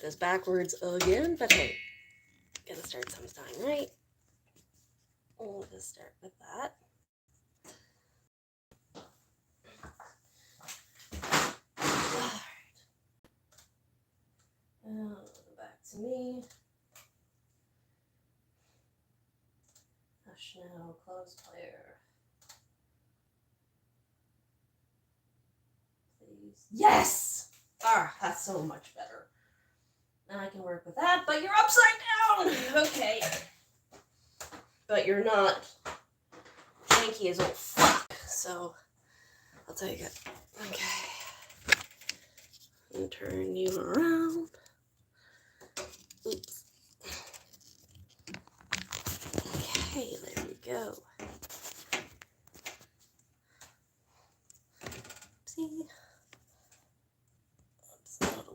this backwards again, but hey, gotta start sometime, right? We'll just start with that. Alright. Back to me. Hush now, close player. Please. Yes! Ah, that's so much better. Now I can work with that, but you're upside down! Okay. But you're not janky as old fuck, so I'll take it. Okay. And turn you around. Oops. Okay, there we go. Oopsie.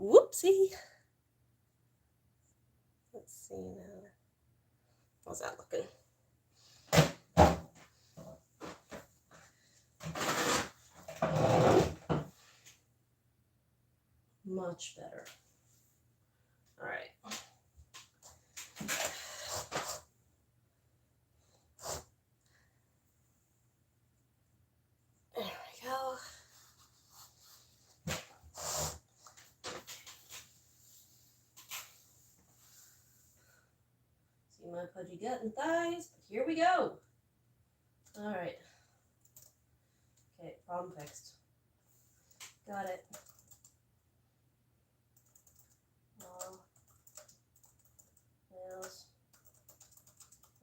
Whoopsie. Let's see now. How's that looking? Much better. All right. There we go. See my pudgy gut and thighs, but here we go. All right. Okay, problem fixed. Got it. Nails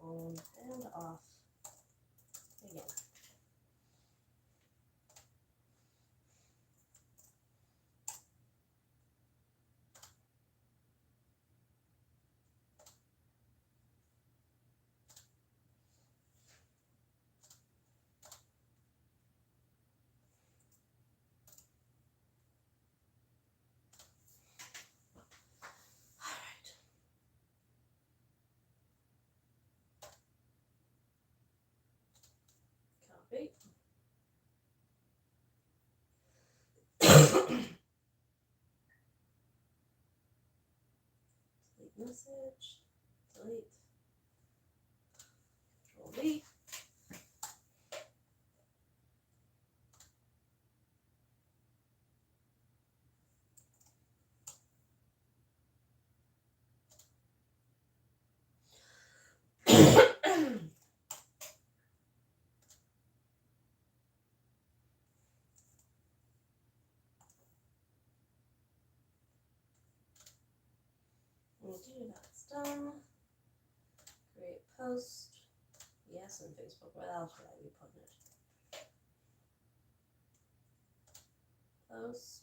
on and off again. Copy. Delete message. Delete. Control V. Okay, that's done. Create post. Yes, on Facebook. Where else would I be putting it? Post.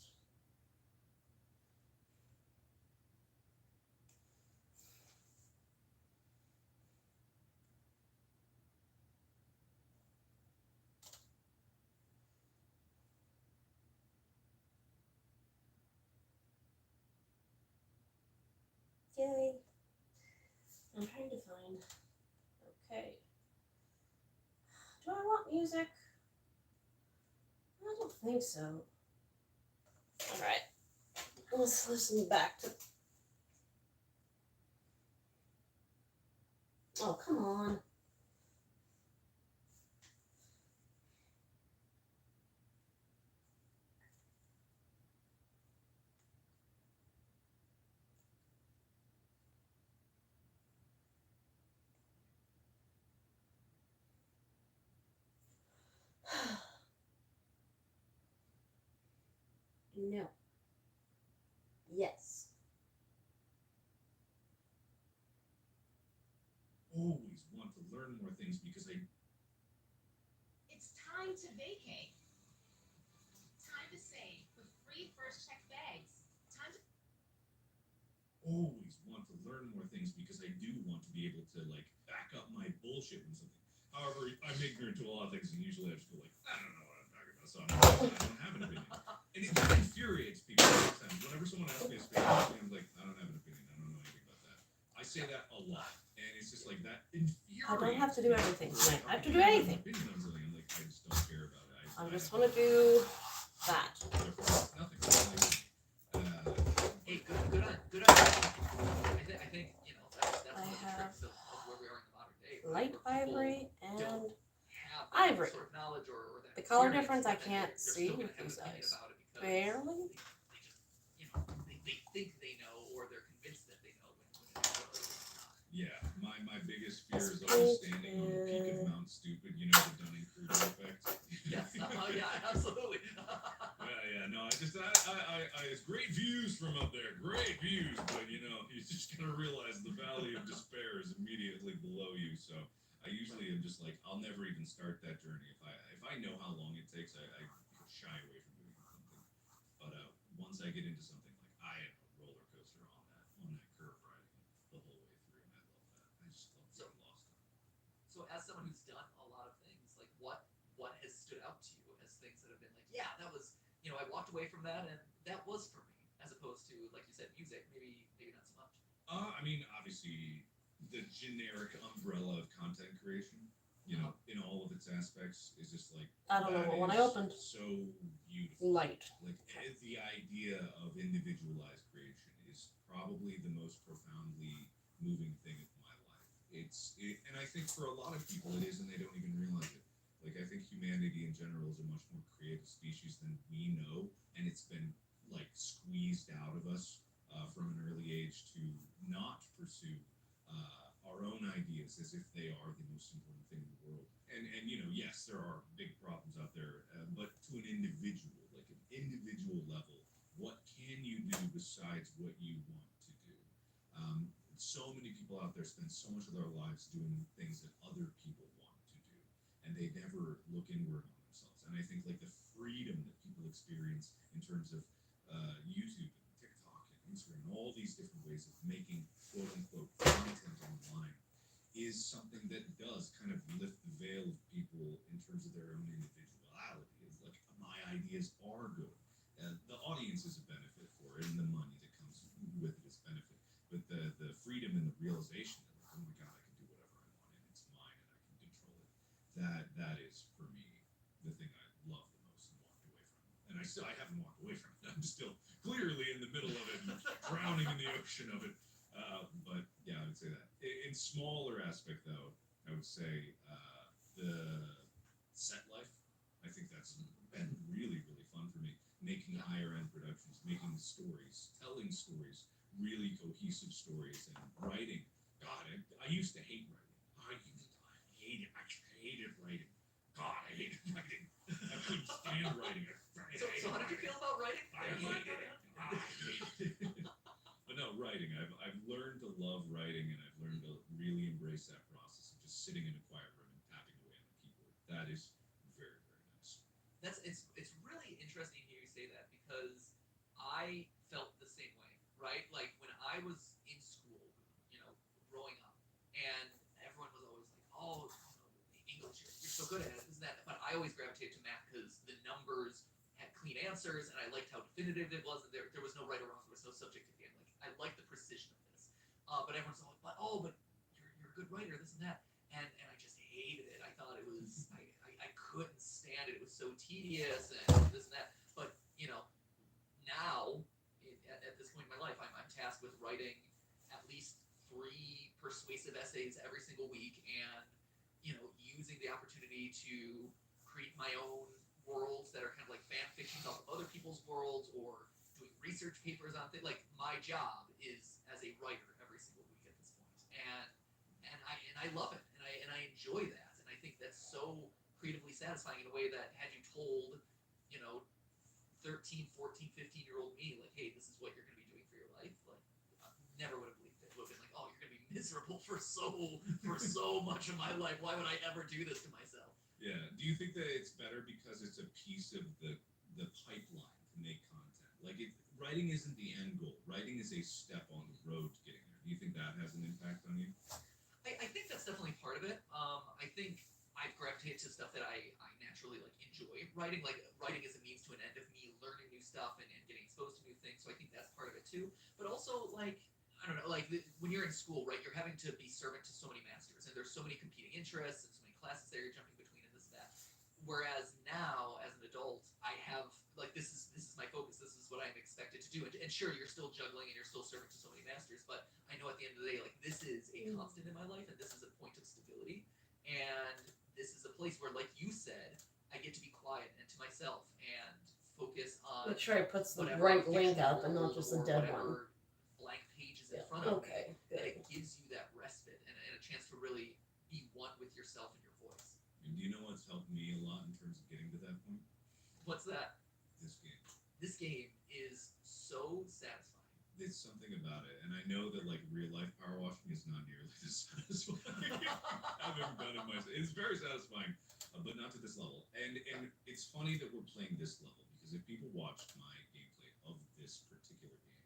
Yay. I'm trying to find. Okay. Do I want music? I don't think so. Alright. Let's listen back to. Oh, come on. No. Yes. Always want to learn more things because I... It's time to vacate. Time to save with free first check bags. Time to... Always want to learn more things because I do want to be able to, like, back up my bullshit when something... However, I'm ignorant to a lot of things, and usually I just go like, I don't know what I'm talking about, so I don't have an opinion. And it just infuriates people sometimes. Whenever someone asks me a space question, I'm like, I don't have an opinion. I don't know anything about that. I say that a lot, and it's just like that infuriates. I don't have to do everything tonight. I have to do anything. Opinion on something, I'm like, I just don't care about it. I just want to do that. Therefore, nothing. Hey, good on. difference I but then can't they're see still gonna with have these an opinion eyes. about it because Barely? they just, you know, they think they know, or they're convinced that they know when it's not. Yeah, my biggest fear is always standing on the peak of Mount Stupid, you know, the Dunning-Kruger effect. Yes, yeah, absolutely. Yeah, no, it's great views from up there, great views, but you know, you just gotta realize the valley of despair is immediately below you. So I usually am just like, I'll never even start that journey. If I know how long it takes, I shy away from doing something. But once I get into something, like I am a roller coaster on that curve riding the whole way through, and I love that. I just love getting lost on it. So, as someone who's done a lot of things, like what has stood out to you as things that have been like, yeah, that was, I walked away from that and that was for me, as opposed to, like you said, music, maybe not so much. I mean, obviously, the generic umbrella of content creation, you know, in all of its aspects, is just like I don't know that what one I is opened. so beautiful. Light. Like the idea of individualized creation is probably the most profoundly moving thing of my life. And I think for a lot of people it is, and they don't even realize it. Like I think humanity in general is a much more creative species than we know, and it's been like squeezed out of us from an early age to not pursue our own ideas as if they are the most important thing in the world. And you know, yes, there are big problems out there, but to an individual, like an individual level, what can you do besides what you want to do? So many people out there spend so much of their lives doing things that other people want to do, and they never look inward on themselves. And I think like the freedom that people experience in terms of YouTube and TikTok and Instagram and all these different ways of making quote unquote content online is something that does kind of lift the veil of people in terms of their own individuality. It's like my ideas are good. The audience is a benefit for it, and the money that comes with it is benefit. But the freedom and the realization that like, oh my god, I can do whatever I want and it's mine and I can control it. That is for me the thing I love the most and walked away from. And I haven't walked away from it. I'm still clearly in the middle of it and drowning in the ocean of it. But yeah, I would say that. In smaller aspect, though, I would say the set life. I think that's been really, really fun for me. Making higher end productions, making stories, telling stories, really cohesive stories, and writing. God, I used to hate writing. I hated writing. God, I hated writing. I couldn't stand writing. So how did you feel about writing? I hated it. But no, writing. I've learned to love writing, and I've learned to really embrace that process of just sitting in a quiet room and tapping away on the keyboard. That is very, very nice. It's really interesting to hear you say that because I felt the same way, right? Like when I was in school, growing up, and everyone was always like, "Oh, English, you're so good at it, isn't that?" But I always gravitated to math because the numbers had clean answers, and I liked how definitive it was. And there was no right or wrong. There was no subjectivity. I liked the precision of this. But everyone's always like, "Oh, but you're a good writer, this and that," and I just hated it. I thought it was I couldn't stand it. It was so tedious and this and that. But now at this point in my life, I'm tasked with writing at least 3 persuasive essays every single week, and using the opportunity to create my own worlds that are kind of like fan fictions off of other people's worlds, or doing research papers on things. Like my job is as a writer every single week at this point, and I love it, and I enjoy that, and I think that's so creatively satisfying in a way that had you told 13, 14, 15-year-old me, like, hey, this is what you're going to be doing for your life, like, I never would have believed it. It would have been like, oh, you're going to be miserable for so much of my life. Why would I ever do this to myself? Yeah. Do you think that it's better because it's a piece of the pipeline to make content? Like, writing isn't the end goal. Writing is a step on the road to getting there. Do you think that has an impact on you? I think that's definitely part of it. I think I've gravitated to stuff that I naturally enjoy writing. Like writing is a means to an end of me learning new stuff and getting exposed to new things. So I think that's part of it too. But also I don't know, when you're in school, right, you're having to be servant to so many masters, and there's so many competing interests and so many classes that you're jumping between and this and that. Whereas now, as an adult, I have this is my focus. This is what I'm expected to do. And sure, you're still juggling and you're still serving to so many masters, but I know at the end of the day, this is a constant in my life, and this is a point of stability, and this is a place where, like you said, I get to be quiet and to myself and focus on Make sure I puts the whatever right link fictional up and not world just a or dead one. whatever blank page is in Yeah. front of Okay. me, Good. and it gives you that respite and a chance to really be one with yourself and your voice. And do you know what's helped me a lot in terms of getting to that point? What's that? This game. This game is so satisfying. It's something about it, and I know that like real life power washing is not nearly as satisfying. I've ever done it myself. It's very satisfying, but not to this level. And it's funny that we're playing this level because if people watched my gameplay of this particular game,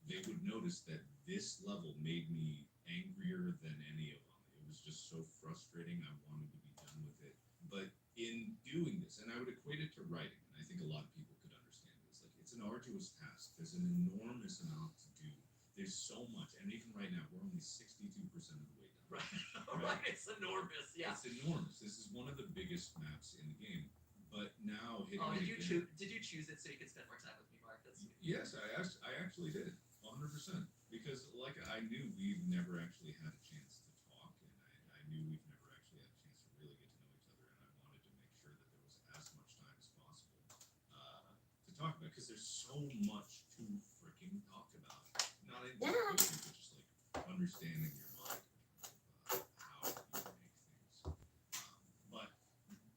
they would notice that this level made me angrier than any of them. It was just so frustrating. I wanted to be done with it. But in doing this, and I would equate it to writing, and I think a lot of people could understand this. Like it's an arduous task. There's an enormous amount to do. There's so much, and even right now, we're only 62% of the way done. Right. It's enormous. Yeah. It's enormous. This is one of the biggest maps in the game. But now hitting Oh, it did you again- choose? Did you choose it so you could spend more time with me, Mark? That's sweet. Yes, I actually did, 100%. Because like I knew we've never actually had a chance to talk, and I knew we've never actually had a chance to really get to know each other, and I wanted to make sure that there was as much time as possible to talk about, because there's so much to freaking talk about. Not in Yeah. but just like understanding your mind, how you make things. But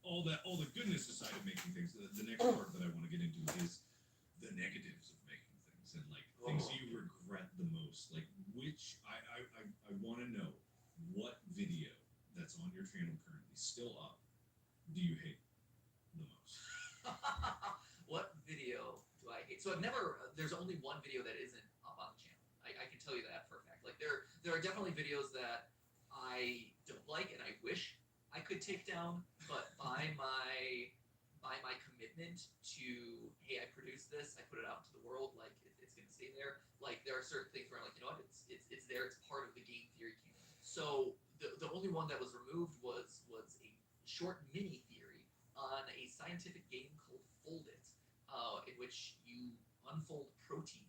all the goodness aside of making things, the next part that I want to get into is the negatives of making things and like things you regret the most. Like which I want to know what video that's on your channel currently still up do you hate the most? What video do I hate? So I've never. There's only one video that isn't up on the channel. I can tell you that for a fact. Like there are definitely videos that I don't like and I wish I could take down, but by my commitment to, hey, I produced this, I put it out into the world, like it's gonna stay there. Like there are certain things where I'm like, you know what, it's there, it's part of the game theory canon. So the only one that was removed was a short mini theory on a scientific game called Fold It, in which you unfold proteins.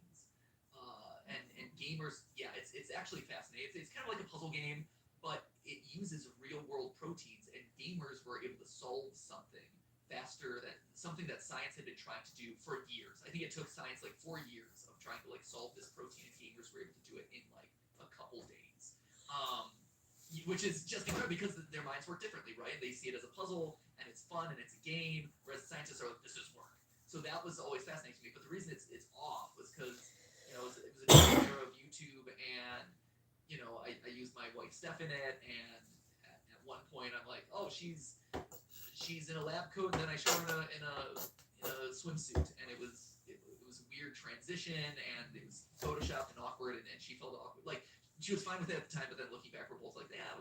And gamers, yeah, it's actually fascinating. It's kind of like a puzzle game, but it uses real world proteins, and gamers were able to solve something faster than something that science had been trying to do for years. I think it took science like 4 years of trying to like solve this protein, and gamers were able to do it in like a couple days. Which is just incredible because their minds work differently, right? They see it as a puzzle and it's fun and it's a game, whereas scientists are like, this is work. So that was always fascinating to me. But the reason it's off was because it was a different era of YouTube, and I used my wife Steph in it, and at one point I'm like, oh, she's in a lab coat, and then I show her in a swimsuit, and it was a weird transition, and it was photoshopped and awkward, and she felt awkward. Like she was fine with it at the time, but then looking back, we're both like, yeah,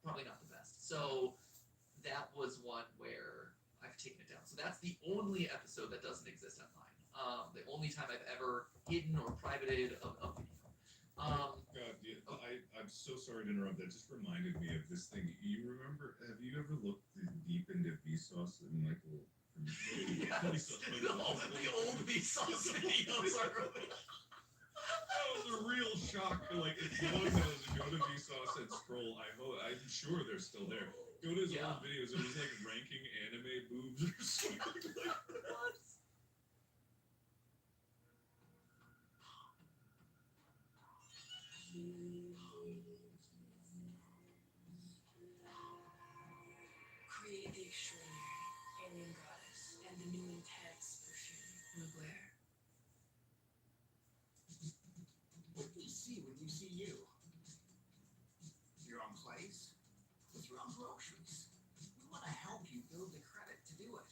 probably not the best. So that was one where I've taken it down. So that's the only episode that doesn't exist online. The only time I've ever hidden or privated a video. God, yeah, I'm so sorry to interrupt. That just reminded me of this thing. You remember? Have you ever looked deep into Vsauce and Michael? Yes, the old Vsauce videos are really. That was a real shock. Like, if no one knows, go to Vsauce and scroll. I'm sure they're still there. Go to his old videos. It was like ranking anime boobs or something like that. What? Create the extraordinary alien goddess and the new intense perfume Mugler. What do you see when you see you? Your own place? With your own groceries. We want to help you build the credit to do it.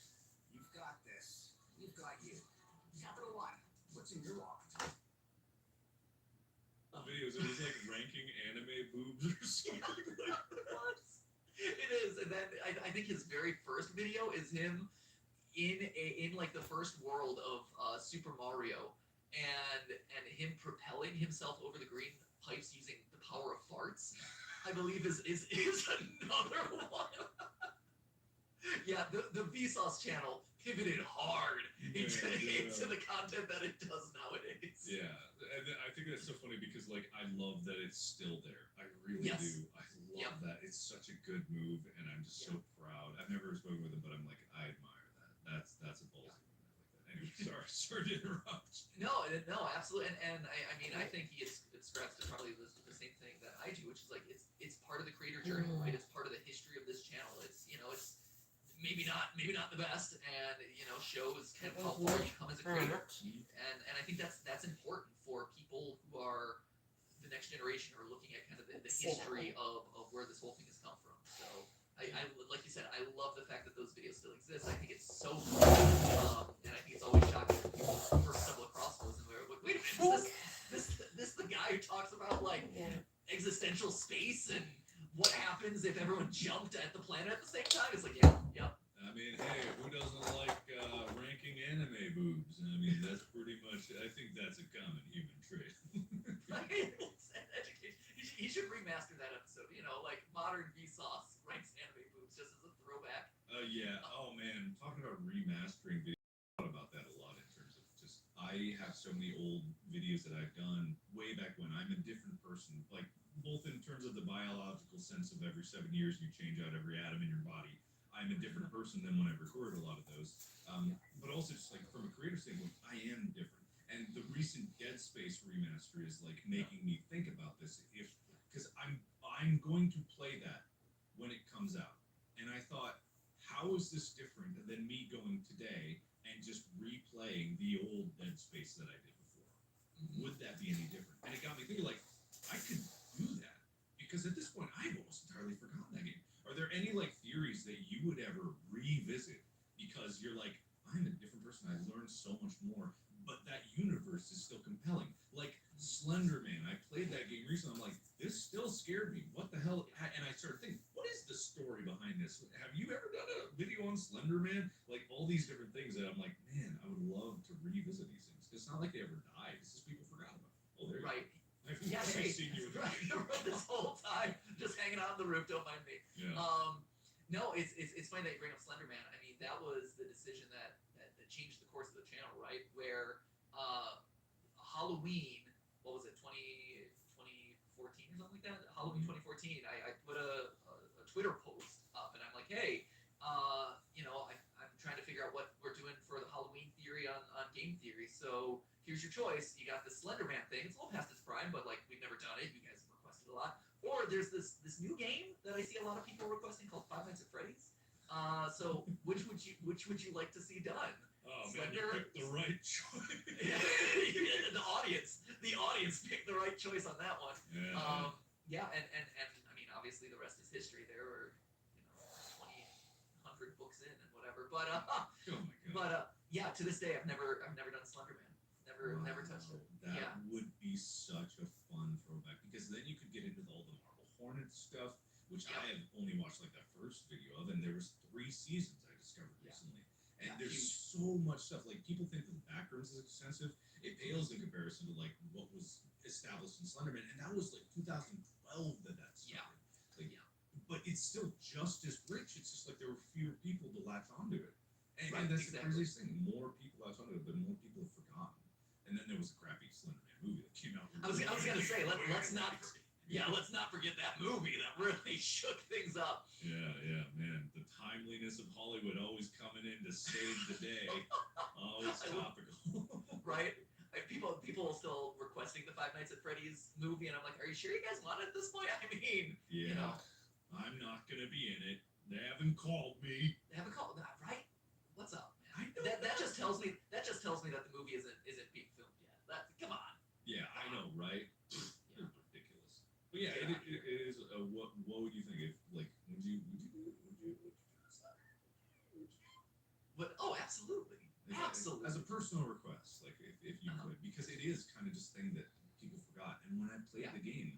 You've got this. We've got you. Capital One. What's in your wallet? Videos. It was like ranking anime boobs or something like that. What? It is, and then I think his very first video is him in like the first world of Super Mario, and him propelling himself over the green pipes using the power of farts. I believe is another one. Yeah, the Vsauce channel pivoted hard into the content that it does nowadays. Yeah, and I think that's so funny because like I love that it's still there. I really do. I love that. It's such a good move, and I'm just so proud. I've never spoken with him, but I'm like I admire that. That's a ballsy one. I like that. Anyway, sorry to interrupt. No, absolutely, and I mean, I think he ascribes to probably the same thing that I do, which is like it's part of the creator journey, right? It's part of the history of this channel. It's it's maybe not the best, and shows kind of how far you come as a creator, and I think that's important for people who are the next generation or looking at kind of the history of where this whole thing has come from. So I like you said, I love the fact that those videos still exist. I think it's so cool, and I think it's always shocking when people first stumble across those and they're like, wait a minute, is this the guy who talks about like existential space and what happens if everyone jumped at the planet at the same time? It's like, yeah. I mean, hey, who doesn't like ranking anime boobs? I mean, that's pretty much. I think that's a common human trait. Right? He should remaster that episode. Like modern Vsauce ranks anime boobs just as a throwback. Yeah. Oh man, talking about remastering videos, I thought about that a lot in terms of just I have so many old videos that I've done way back when. I'm a different person, like both in terms of the biological sense of every 7 years you change out every atom in your body. I'm a different person than when I recorded a lot of those. But also just like from a creative standpoint, I am different. And the recent Dead Space remaster is like making me think about this. Because I'm going to play that when it comes out, and I thought, how is this different than me going today and just replaying the old Dead Space that I did before? Would that be any different? And it got me thinking, like, I could do that because at this point I've almost entirely forgotten that game. Are there any like theories that you would ever revisit because you're like, I'm a different person, I learned so much more, but that universe is still compelling? Like Slender Man, I played that game recently. I'm like, this still scared me. What the hell? And I started thinking, what is the story behind this? Have you ever done a video on Slender Man? Like all these different things that I'm like, man, I would love to revisit these things. It's not like they ever died. It's just people forgot about it. Oh, there you Right. go. I've Yeah, hey, seen you this whole time just hanging out on the roof. Don't mind me. Yeah. No, it's funny that you bring up Slender Man. I mean, that was the decision that changed the course of the channel, right? Where Halloween, what was it, 2014 or something like that? Halloween 2014. I put a Twitter post up, and I'm like, hey, I'm trying to figure out what we're doing for the Halloween theory on game theory. So here's your choice. You got the Slender Man thing. It's a little past its prime, but like we've never done it. You guys have requested a lot. Or there's this new game that I see a lot of people requesting called Five Nights at Freddy's. So which would you like to see done? Oh Slender? man, you picked the right choice. the audience picked the right choice on that one. Yeah. And I mean, obviously the rest is history. There were 2,100 books in and whatever. But Oh my god. yeah, to this day I've never done Slender Man. Never touched it. That Yeah. would be such a fun throwback because then you could get into all the Marble Hornets stuff, which I have only watched like that first video of, and there was 3 seasons I discovered recently. And there's so much stuff. Like people think that the backgrounds is extensive. It pales in comparison to like what was established in Slenderman, and that was like 2012 that started. But it's still just as rich. It's just like there were fewer people to latch onto it. And that's the craziest thing. More people latch onto it, but more people have forgotten. And then there was a crappy Slenderman movie that came out. I was gonna say let's not forget that movie that really shook things up. Yeah, man. The timeliness of Hollywood always coming in to save the day. Always topical. Right? People still requesting the Five Nights at Freddy's movie, and I'm like, are you sure you guys want it at this point? I mean, yeah. I'm not gonna be in it. They haven't called me. They haven't called, right? What's up, man? I know That just tells me that the movie isn't being filmed yet. Come on. Yeah, I know, right? They're ridiculous. But yeah, it is. What would you think if like would you do this? But absolutely. Absolutely. As a personal request, like if you could, because it is kind of just thing that people forgot. And when I played the game,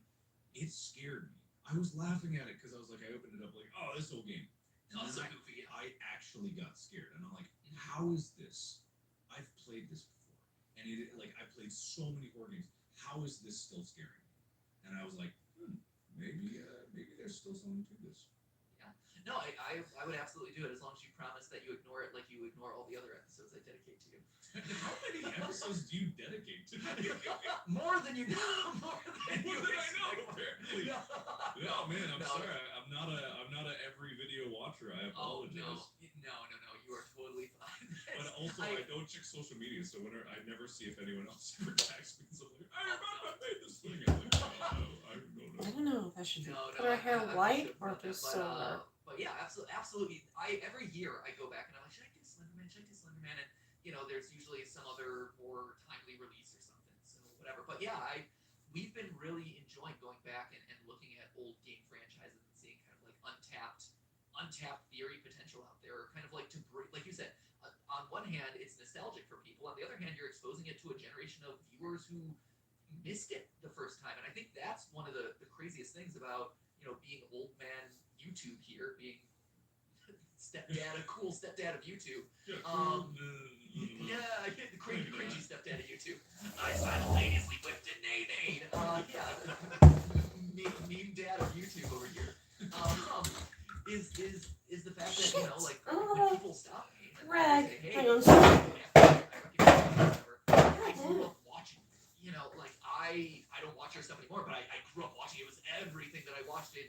it scared me. I was laughing at it because I was like, I opened it up like, oh, this old game. And then I actually got scared, and I'm like, how is this? I've played this before, and like I played so many horror games. How is this still scaring me? And I was like, maybe there's still something to this. No, I would absolutely do it as long as you promise that you ignore it like you ignore all the other episodes I dedicate to you. How many episodes do you dedicate to me? More than you know. More than I know, expect. apparently. No, man, I'm no. sorry. I'm not a every video watcher. I apologize. No. You are totally fine. Also, I don't check social media, so I never see if anyone else ever tags me. So I'm like, I remember I made this thing. I'm like, I don't know. I don't know if I should No, put her hair I'm white joking or about that, just silver. but yeah, absolutely. Every year I go back and I'm like, should I do Slenderman? Should I do Slenderman? And there's usually some other more timely release or something. So whatever. But yeah, we've been really enjoying going back and looking at old game franchises and seeing kind of like untapped theory potential out there, or kind of like to bring, like you said, on one hand it's nostalgic for people, on the other hand you're exposing it to a generation of viewers who missed it the first time. And I think that's one of the craziest things about being old man YouTube here, being cool stepdad of YouTube. Yeah, the cringy stepdad of YouTube. I simultaneously whipped and nay-nayed. Meme dad of YouTube over here. Is the fact that like when people stop me and Greg, say, hey, hang on. I grew up watching. Like I don't watch your stuff anymore, but I grew up watching. It was everything that I watched in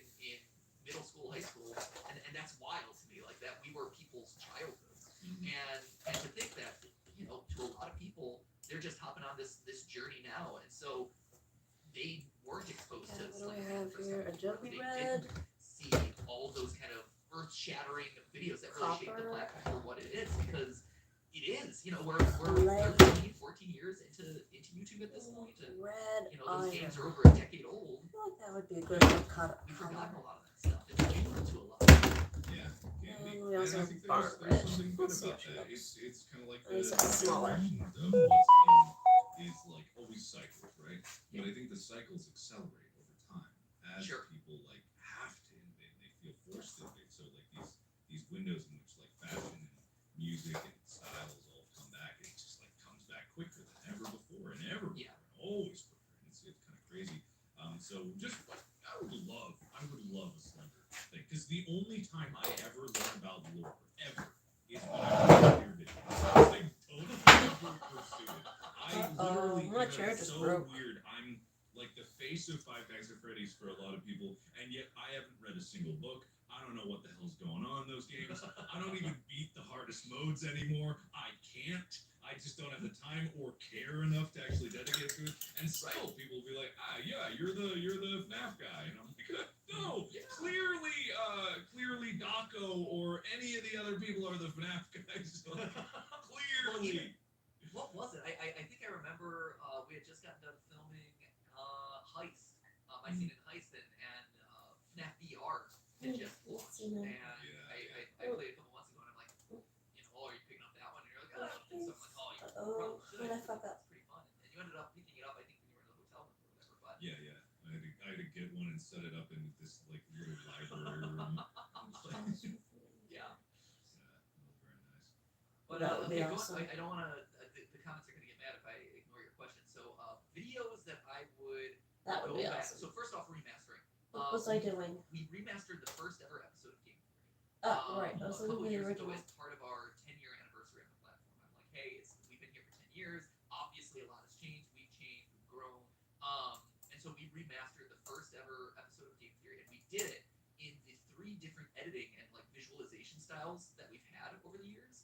middle school, high school, and that's wild to me. Like that we were people's childhoods, and to think that to a lot of people they're just hopping on this journey now, and so they weren't exposed to What do I Slenderman have the first here? time. Adobe They Red. didn't see all those kind of earth-shattering videos that really shaped the Copper. platform for what it is, because it is. We're Lead. 13, 14 years into YouTube at this point, and Red those games are iron. over a decade old. I feel like that would be a good cut. We've forgotten a lot of that stuff. It's changed to a lot. Yeah, can be. We also And I have think barn there's red. something good We'll see about how she that. looks. It's kind of like At least it's the smaller. evolution of what's in is like always cycles, right? But I think the cycles accelerate over time as Sure. people like have to innovate. They feel forced to innovate. So like these windows in which like fashion and music and styles all come back, it just like comes back quicker than ever before and ever before, and always quicker. And it's kind of crazy. So just like I would love a Slender thing, because the only time I ever learn about lore ever is when I watch your videos. I totally pursue it. I literally my think chair it's just so broke. weird. I'm like the face of Five Nights at Freddy's for a lot of people, and yet I haven't read a single book. I don't know what the hell's going on in those games. I don't even beat the hardest modes anymore. I can't. I just don't have the time or care enough to actually dedicate to it. And still, people will be like, yeah, you're the FNAF guy, and I'm like, no, clearly Daco or any of the other people are the FNAF guys. Clearly. What was it? I think I remember we had just gotten done filming Heist, my scene in Heist, and FNAF VR had just launched, and I played a couple months ago, and I'm like, are you picking up that one? And you're like, oh, I don't think so. I'm like, you probably should. What I fuck up? It's pretty fun, and you ended up picking it up, I think, when you were in the hotel room or whatever. But Yeah. I had to get one and set it up in this like little library room. yeah. It was very nice. But That would be okay, awesome. I don't want to. The comments are going to get mad if I ignore your question. So videos that I would That would go be back. awesome. So first off, remastering. What was I doing? We remastered the first ever episode of Game Theory. Oh, right. I was A couple looking at the years ago original. as part of our 10-year anniversary on the platform. I'm like, hey, we've been here for 10 years. Obviously, a lot has changed. We've changed. We've grown. And so we remastered the first ever episode of Game Theory, and we did it in the 3 different editing and like visualization styles that we've had over the years.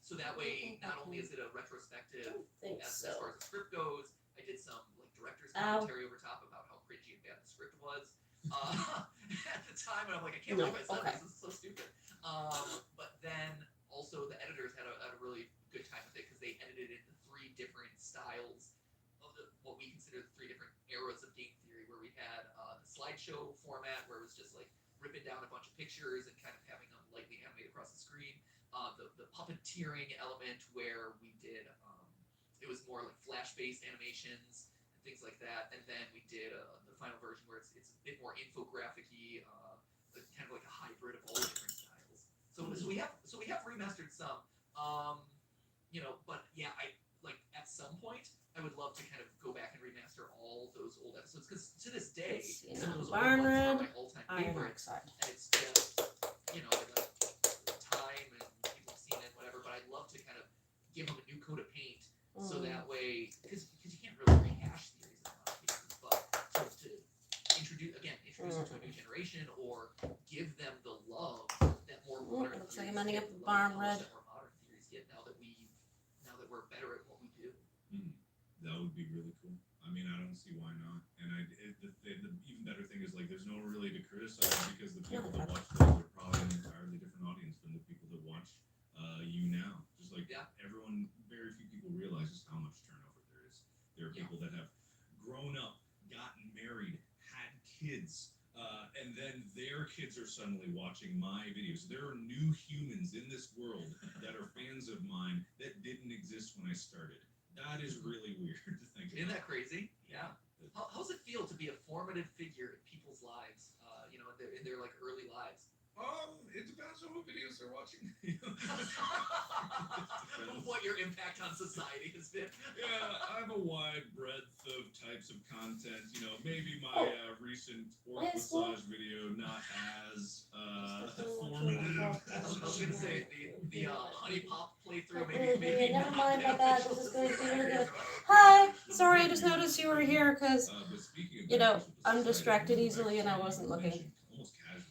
So that way, not only is it a retrospective as far as the script goes, I did some like director's commentary over top about how cringy and bad the script was at the time, and I'm like, I can't believe I said this. This is so stupid. But then also the editors had a really good time with it, because they edited it in 3 different styles of what we consider the 3 different eras of game theory, where we had the slideshow format, where it was just like ripping down a bunch of pictures and kind of having them lightly animate across the screen. The puppeteering element, where we did it was more like flash-based animations and things like that. And then we did the final version where it's a bit more infographic-y, kind of like a hybrid of all the different styles. So we have remastered some, but yeah, I like at some point I would love to kind of go back and remaster all those old episodes, because to this day some of those old Barn ones are Red, my all-time Iron favorites. Oxide. And it's just, the time and people have seen it, whatever, but I'd love to kind of give them a new coat of paint, so that way, because you can't really rehash theories in a lot of cases, but to introduce them to a new generation, or give them the love that more modern Looks like theories I'm ending get, up with the love Barn and polish Red. that more modern theories get. Now, better at what we do. That would be really cool. I mean, I don't see why not. And the even better thing is like there's no really to criticize because the people that watch those are probably an entirely different audience than the people that watch you now. Just like everyone, very few people realize just how much turnover there is. There are people that have grown up, gotten married, had kids, and then their kids are suddenly watching my videos. There are new humans in this world that are fans of mine that didn't exist when I started. That is really weird to think about. Isn't that crazy? Yeah. How's it feel to be a formative figure in people's lives? In their like early lives. It depends on what videos they're watching. What your impact on society has been. Yeah, I have a wide breadth of types of content. Maybe my recent orc massage video not as formative. I was gonna say the honey pop playthrough. Maybe never not mind, my bad. This is going to be really good. Hi. Hi! Sorry, I just noticed you were here because, But speaking of I'm distracted easily and I wasn't looking. Almost casually,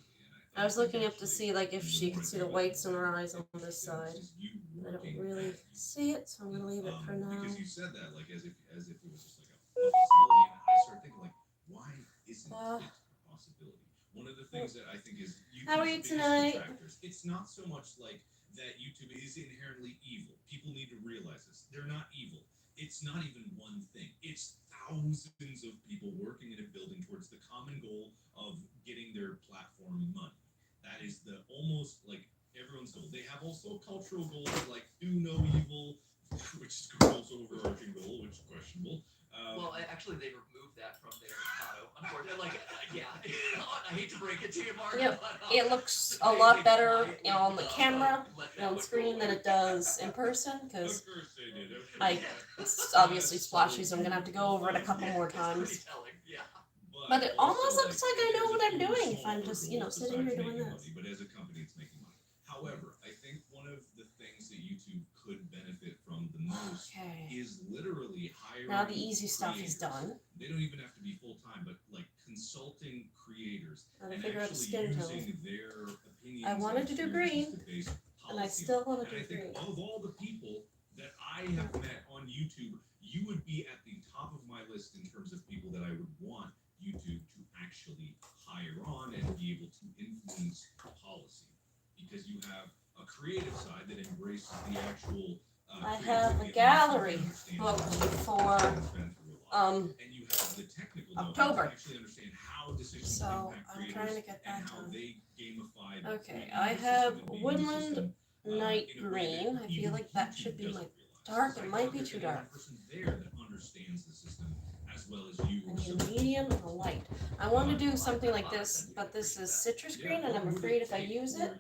I was looking up to see, like, if she could see the whites in her eyes on this side. I don't really see it, so I'm going to leave it for now. Because you said that, like, as if it was just like a possibility, and I started thinking, like, why isn't it a possibility? One of the things that I think is How are you tonight? It's not so much like that YouTube is inherently evil. People need to realize this. They're not evil. It's not even one thing. It's thousands of people working in a building towards the common goal of getting their platform money. That is the almost like everyone's goal. They have also cultural goals like do no evil, which is Google's overarching goal, which is questionable. Well, actually, they removed that from their motto. Unfortunately, I hate to break it to you, Mark. Yep. But, It looks a lot better on the camera on screen than it does in person because Of course they did. it's obviously splashy, so I'm gonna have to go over it a couple more times. But it almost looks like I know what I'm doing if I'm just, sitting here doing this. But as a company, it's making money. However, I think one of the things that YouTube could benefit from the most is literally hiring. Now the easy stuff creators. is done. They don't even have to be full time, but like consulting creators Gotta and figure out the actually skin tone. using their opinions. I wanted to do green, and I still want to do I think green. of all the people that I have met on YouTube, you would be at the top of my list in terms of people that I would want YouTube to actually hire on and be able to influence policy, because you have a creative side that embraces the actual. I have a gallery booked for and you have the technical October. to actually understand how decisions So impact I'm creators trying to get and that how done. they gamify. Okay, the I have system and the Woodland system, Night in a way that Green. I feel even like that YouTube should be doesn't my realize. dark. Because It I might doubt be there's too any other dark. person there that understands the system as well as you. I or need a someone. medium and a light. I want to do something like this, but this is citrus green, and I'm afraid if I use it,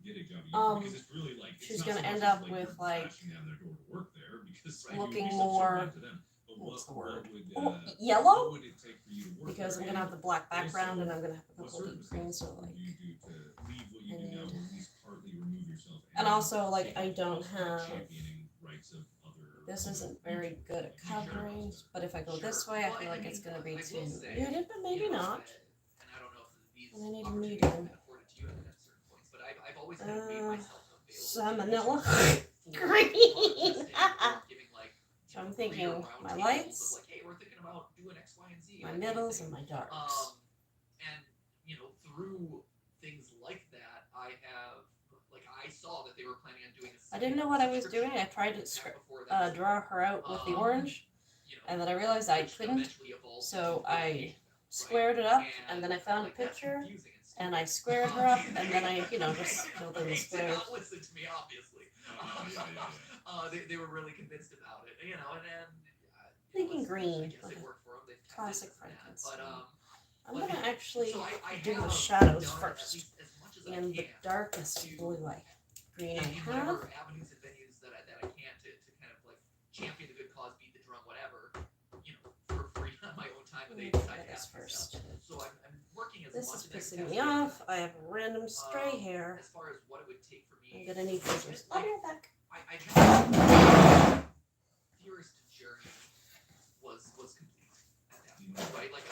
because it's really like, it's she's not gonna so much end as up like with, you're like, bashing down their door to work there, because you would looking be more- subservient to them. But what's the what word? would, Yellow? what would it take for you to work Because there? I'm gonna have the black background, and I'm gonna have a What couple deep greens, so circumstances would like. you do to leave what you do now, and- or at least partly remove yourself? And also, like, take I up don't the have. championing rights of other. This isn't very good at covering, but if I go this way, I feel like it's gonna be too muted, but maybe not. And I don't know if these And I need a opportunities medium. have been afforded to you at certain points, but I've always kind of made myself available. Salmonella. for Green. giving, like, So I'm career thinking roundtables my of, lights, like, hey, we're thinking about doing X, Y, and Z. my like, middles, anything. and my darks. And through things like that, I have, like, I saw that they were planning on doing a. I didn't know what I was doing. I tried to draw her out with the orange, and then I realized I couldn't. So I squared it up, and then I found a picture, and I squared her up, and then I, just filled in the squares. Listen to me, obviously. They were really convinced about it, and then. Thinking green, I guess like it worked for them. They've kept classic it from that. Frankenstein. But I'm gonna actually so I do the have shadows done first, at least as much as I in the can darkest to- blue light. Green I in have. whatever avenues and venues that I can to kind of like champion the good cause, beat the drum, whatever, for free on my own time, and they decide to This ask me first. stuff. So I'm working as This much is and as pissing fast me as I off. can. I have random stray hair. As far as what it would take for me, I'm gonna need scissors. I'll be right back. I think Theorist journey was complete at that point, right? Like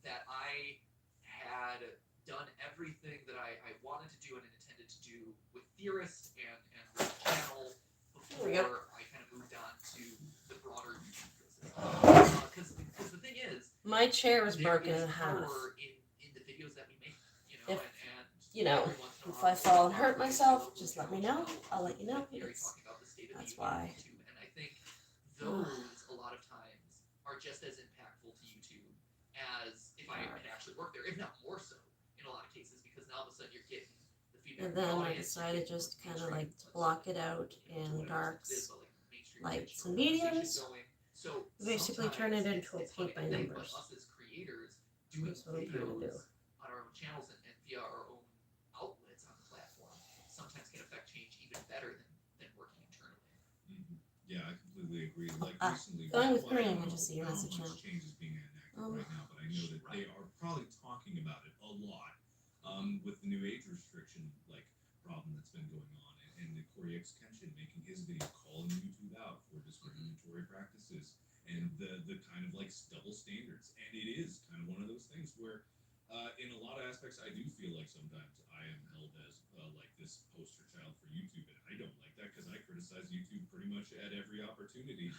that I had done everything that I wanted to do and intended to do with Theorist and with the channel There we go. before I kind of moved on My chair is there broken is in half. power in the videos that we make, you know, If- and You know, every once in a if while I fall and we'll hurt talk myself, about just local let me know. channel, I'll let you know. with Gary It's, talking about the state of that's the union why. of YouTube, and I think those a lot of times are just as impactful to YouTube as if I had actually worked there, if not more so in a lot of cases, because now all of a sudden you're getting the feedback And from the then I audience, you're decided getting just more kind of mainstream, like to block it out you know, to in whatever darks, it is, but like mainstream lights, attention and conversation mediums. going. So Basically turn it sometimes into a it's funny paint by to think, but numbers. us as creators doing That's what I'm trying to do. videos on our own channels and via our own outlets on the platform sometimes can affect change even better than working internally. Yeah, I completely agree. Like Ah, recently, going with well, I green, don't I know just see your how message much now. change is being enacted right now, but I know that they are probably talking about it a lot with the new age restriction like problem that's been going on, and the Corey X Kenshin making his video calling YouTube out for discriminatory practices and the kind of like double standards. And it is kind of one of those things where in a lot of aspects I do feel like sometimes I am held as like this poster child for YouTube, and I don't like that because I criticize YouTube pretty much at every opportunity.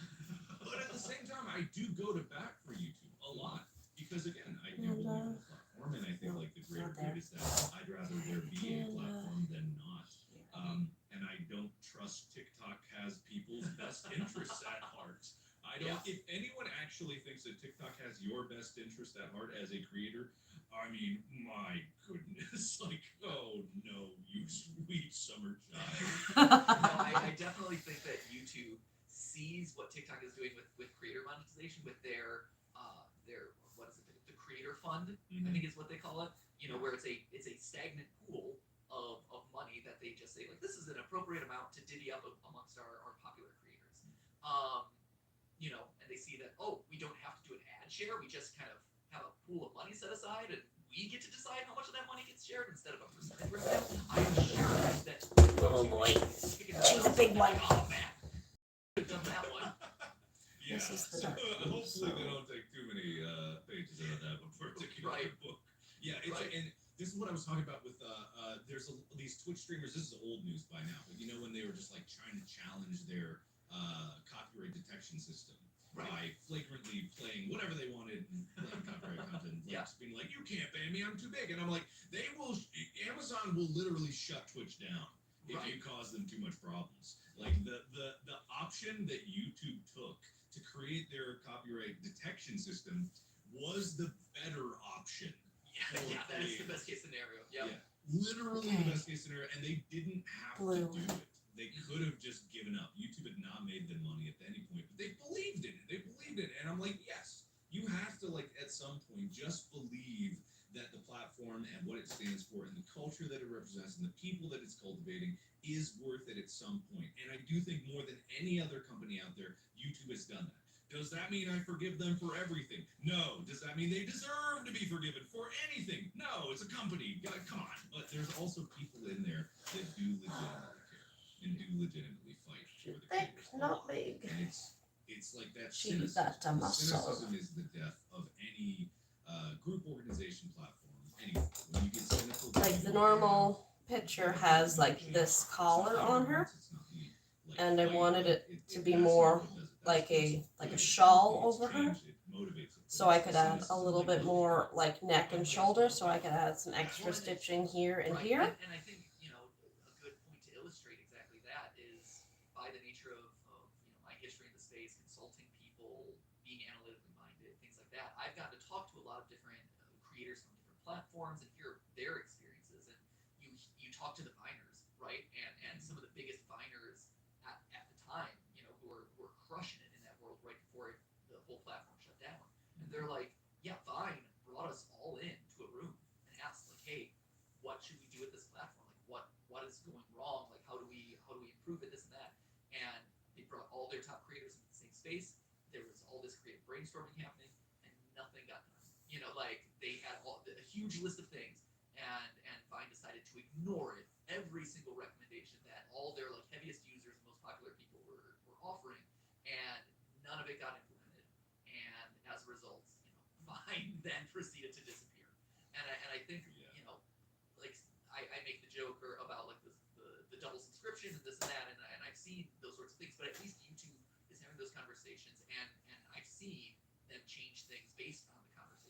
But at the same time, I do go to bat for YouTube a lot because again, I do believe in the platform, and I think like the greater good is that I'd rather there be a platform than not. And I don't trust TikTok has people's best interests at heart. I don't. Yeah. If anyone actually thinks that TikTok has your best interest at heart as a creator, I mean, my goodness, like, oh no, you sweet summer child. No, I definitely think that YouTube sees what TikTok is doing with creator monetization with their what is it, the creator fund, I think is what they call it. You know, where it's a stagnant pool of money that they just say like this is an appropriate amount to divvy up amongst our popular creators. You know, and they see that, oh, we don't have to do an ad share, we just kind of have a pool of money set aside and we get to decide how much of that money gets shared instead of a percentage breakdown. I am sure that Oh boy. she's a big one. Oh man, I've done that one. Yeah, This is the so, dark one, hopefully they so- don't take too many pages out of that particular Right. book. Yeah, it's Right. and this is what I was talking about with there's these Twitch streamers. This is old news by now, but you know when they were just like trying to challenge their copyright detection system by flagrantly playing whatever they wanted and playing copyright content, like Yeah. just being like, "You can't ban me, I'm too big," and I'm like, they will. Amazon will literally shut Twitch down if Right. you cause them too much problems. Like the option that YouTube took to create their copyright detection system was the better option. Yeah, that is the best case scenario. Yep. Yeah, literally Okay. the best case scenario, and they didn't have Blue. to do it. They could have just given up. YouTube had not made them money at any point, but they believed in it. They believed in it, and I'm like, yes, you have to like at some point just believe that the platform and what it stands for and the culture that it represents and the people that it's cultivating is worth it at some point. And I do think more than any other company out there, YouTube has done that. Does that mean I forgive them for everything? No. Does that mean they deserve to be forgiven for anything? No. It's a company. Come on. But there's also people in there that do legitimately care and do legitimately fight for the Thick, creators. not big. And it's like that She cynicism. got a muscle. Cynicism is the death of any group, organization, platform, anything. When you get cynical, Like the normal picture has like this collar on her, and I wanted it to be more like a shawl over her, so I could add a little bit more like neck and shoulder, so I could add some extra stitching here and Right. here. And I think, you know, a good point to illustrate exactly that is by the nature of you know, my history in the space, consulting people, being analytically minded, things like that. I've gotten to talk to a lot of different creators from different platforms and hear their experiences. And you talk to the viners, right? And some of the biggest viners at the time, you know, who were crushing it in that world right before the whole platform shut down. And they're like, yeah, Vine brought us all into a room and asked, like, hey, what should we do with this platform? Like, what is going wrong? Like, how do we improve it? This and that. And they brought all their top creators into the same space. There was all this creative brainstorming happening, and nothing got done. You know, like they had a huge list of things, and Vine decided to ignore it. Every single recommendation that all their like heaviest users, most popular people were offering, and none of it got implemented. And as a result, you know, Vine then proceeded to disappear. And I think, you know, like I make the joke about like the double subscription and this and that, and I've seen those sorts of things, but at least YouTube is having those conversations, and I've seen them change things based on the conversations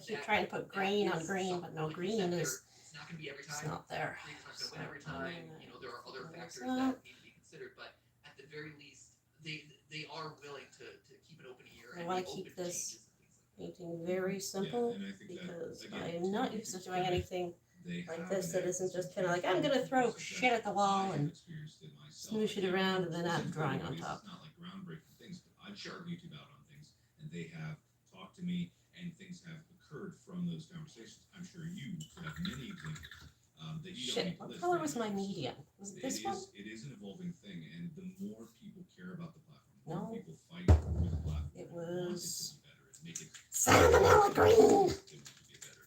keep that- trying to put that green on is green, something, but no like you green said, is it's not going to be every it's time. not there. Creators aren't going to win every So, time. You know, there are other figure this factors out. that need to be considered, but at the very least, they are willing to keep an open ear I and wanna be keep open to this changes and things like that. Painting very simple Yeah, and I think because that, again, I am to not YouTube used to doing credit, anything they like have this an that isn't advocacy just kind of like, campaign I'm gonna for throw things that shit at the I wall have and experienced it myself. smoosh it Again, around and then add specific drawing on videos, top. It's not like groundbreaking things, but I've shared YouTube out on things, and they have talked to me, and things have occurred from those conversations. I'm sure you could have many examples that you don't Shit, need to what list. color but was my it's- medium? Was it this one? It is an evolving thing, and the more people care about the platform, the No. more people fight for the platform, It and want it was to be better and make it salmonella green. they want it to be better,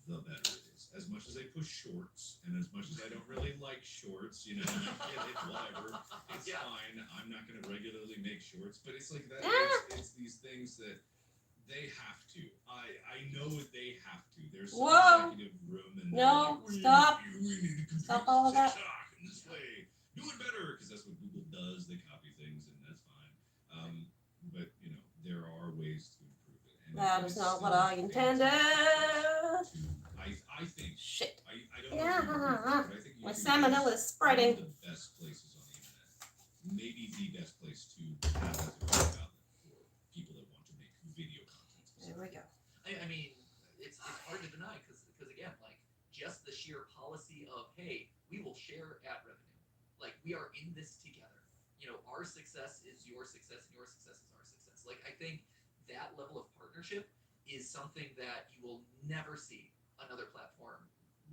the better it is. As much as they push shorts, and as much as I don't really like shorts, you know, and I get it, whatever, it's Yeah. fine. I'm not going to regularly make shorts, but it's like that. Ah. It's these things that they have to. I know they have to. There's some Whoa. executive room, and No, they're like, stop. We need to compete Stop all of that. TikTok in this way. Do it better, because that's what Google does. They copy things, and that's fine. But you know, there are ways to improve it. And That it is is not what still I intended. I think. Shit. I don't know. Yeah, if you agree with this, but I think my YouTube salmonella is spreading. one of the best places on the internet. Maybe the best place to have as a creative outlet for people that want to make video content. There we go. I mean, it's hard to deny because again, like just the sheer policy of hey, we will share ad revenue. Like we are in this together. You know, our success is your success, and your success is our success. Like I think that level of partnership is something that you will never see another platform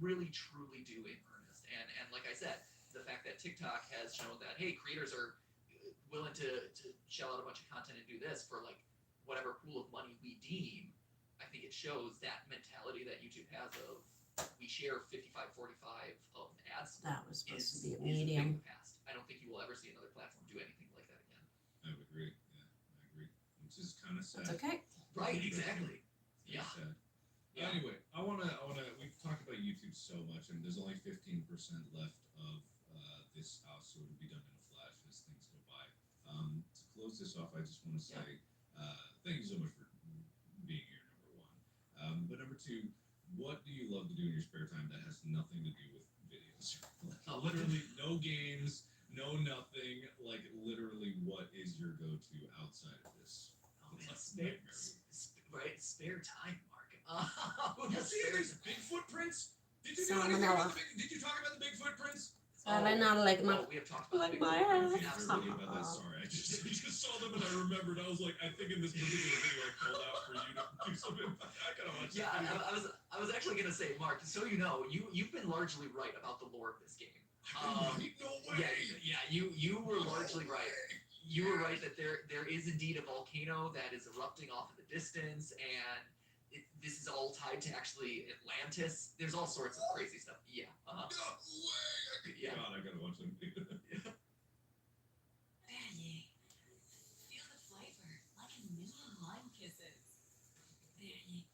really truly do in earnest. And like I said, the fact that TikTok has shown that hey, creators are willing to shell out a bunch of content and do this for like whatever pool of money we deem. I think it shows that mentality that YouTube has of we share 55-45 of ads. That was supposed to be a is thing medium. of the past. I don't think you will ever see another platform do anything like that again. I would agree. Yeah, I agree. Which is kind of sad. That's okay. Right, exactly. It's Yeah. sad. Yeah. Anyway, I wanna. We've talked about YouTube so much, and there's only 15% left of this house, so it'll be done in a flash as things go by. To close this off, I just want to say thank you so much for being here. Number one, but number two, what do you love to do in your spare time that has nothing to do with videos? Literally, no games, no nothing. Like literally, what is your go-to outside of this? Oh man, Nightmare. spare time, Mark. You see these big footprints? Did you Salmonella. Did you talk about the big footprints? Salmonella like my. we have talked about Like big my footprints, ass. Really absolutely. about that. Sorry, I just saw them and I remembered. I was like, I think in this particular video I called out for you to do something. I gotta watch Yeah, that video. I was actually gonna say, Mark. So you know, you've been largely right about the lore of this game. No way. Yeah, you were largely right. You were right that there is indeed a volcano that is erupting off in the distance, and this is all tied to actually Atlantis. There's all sorts of crazy stuff. Yeah. No way. Yeah. God, I gotta watch that video. Barely. Feel the flavor, like a million lime kisses. Barely.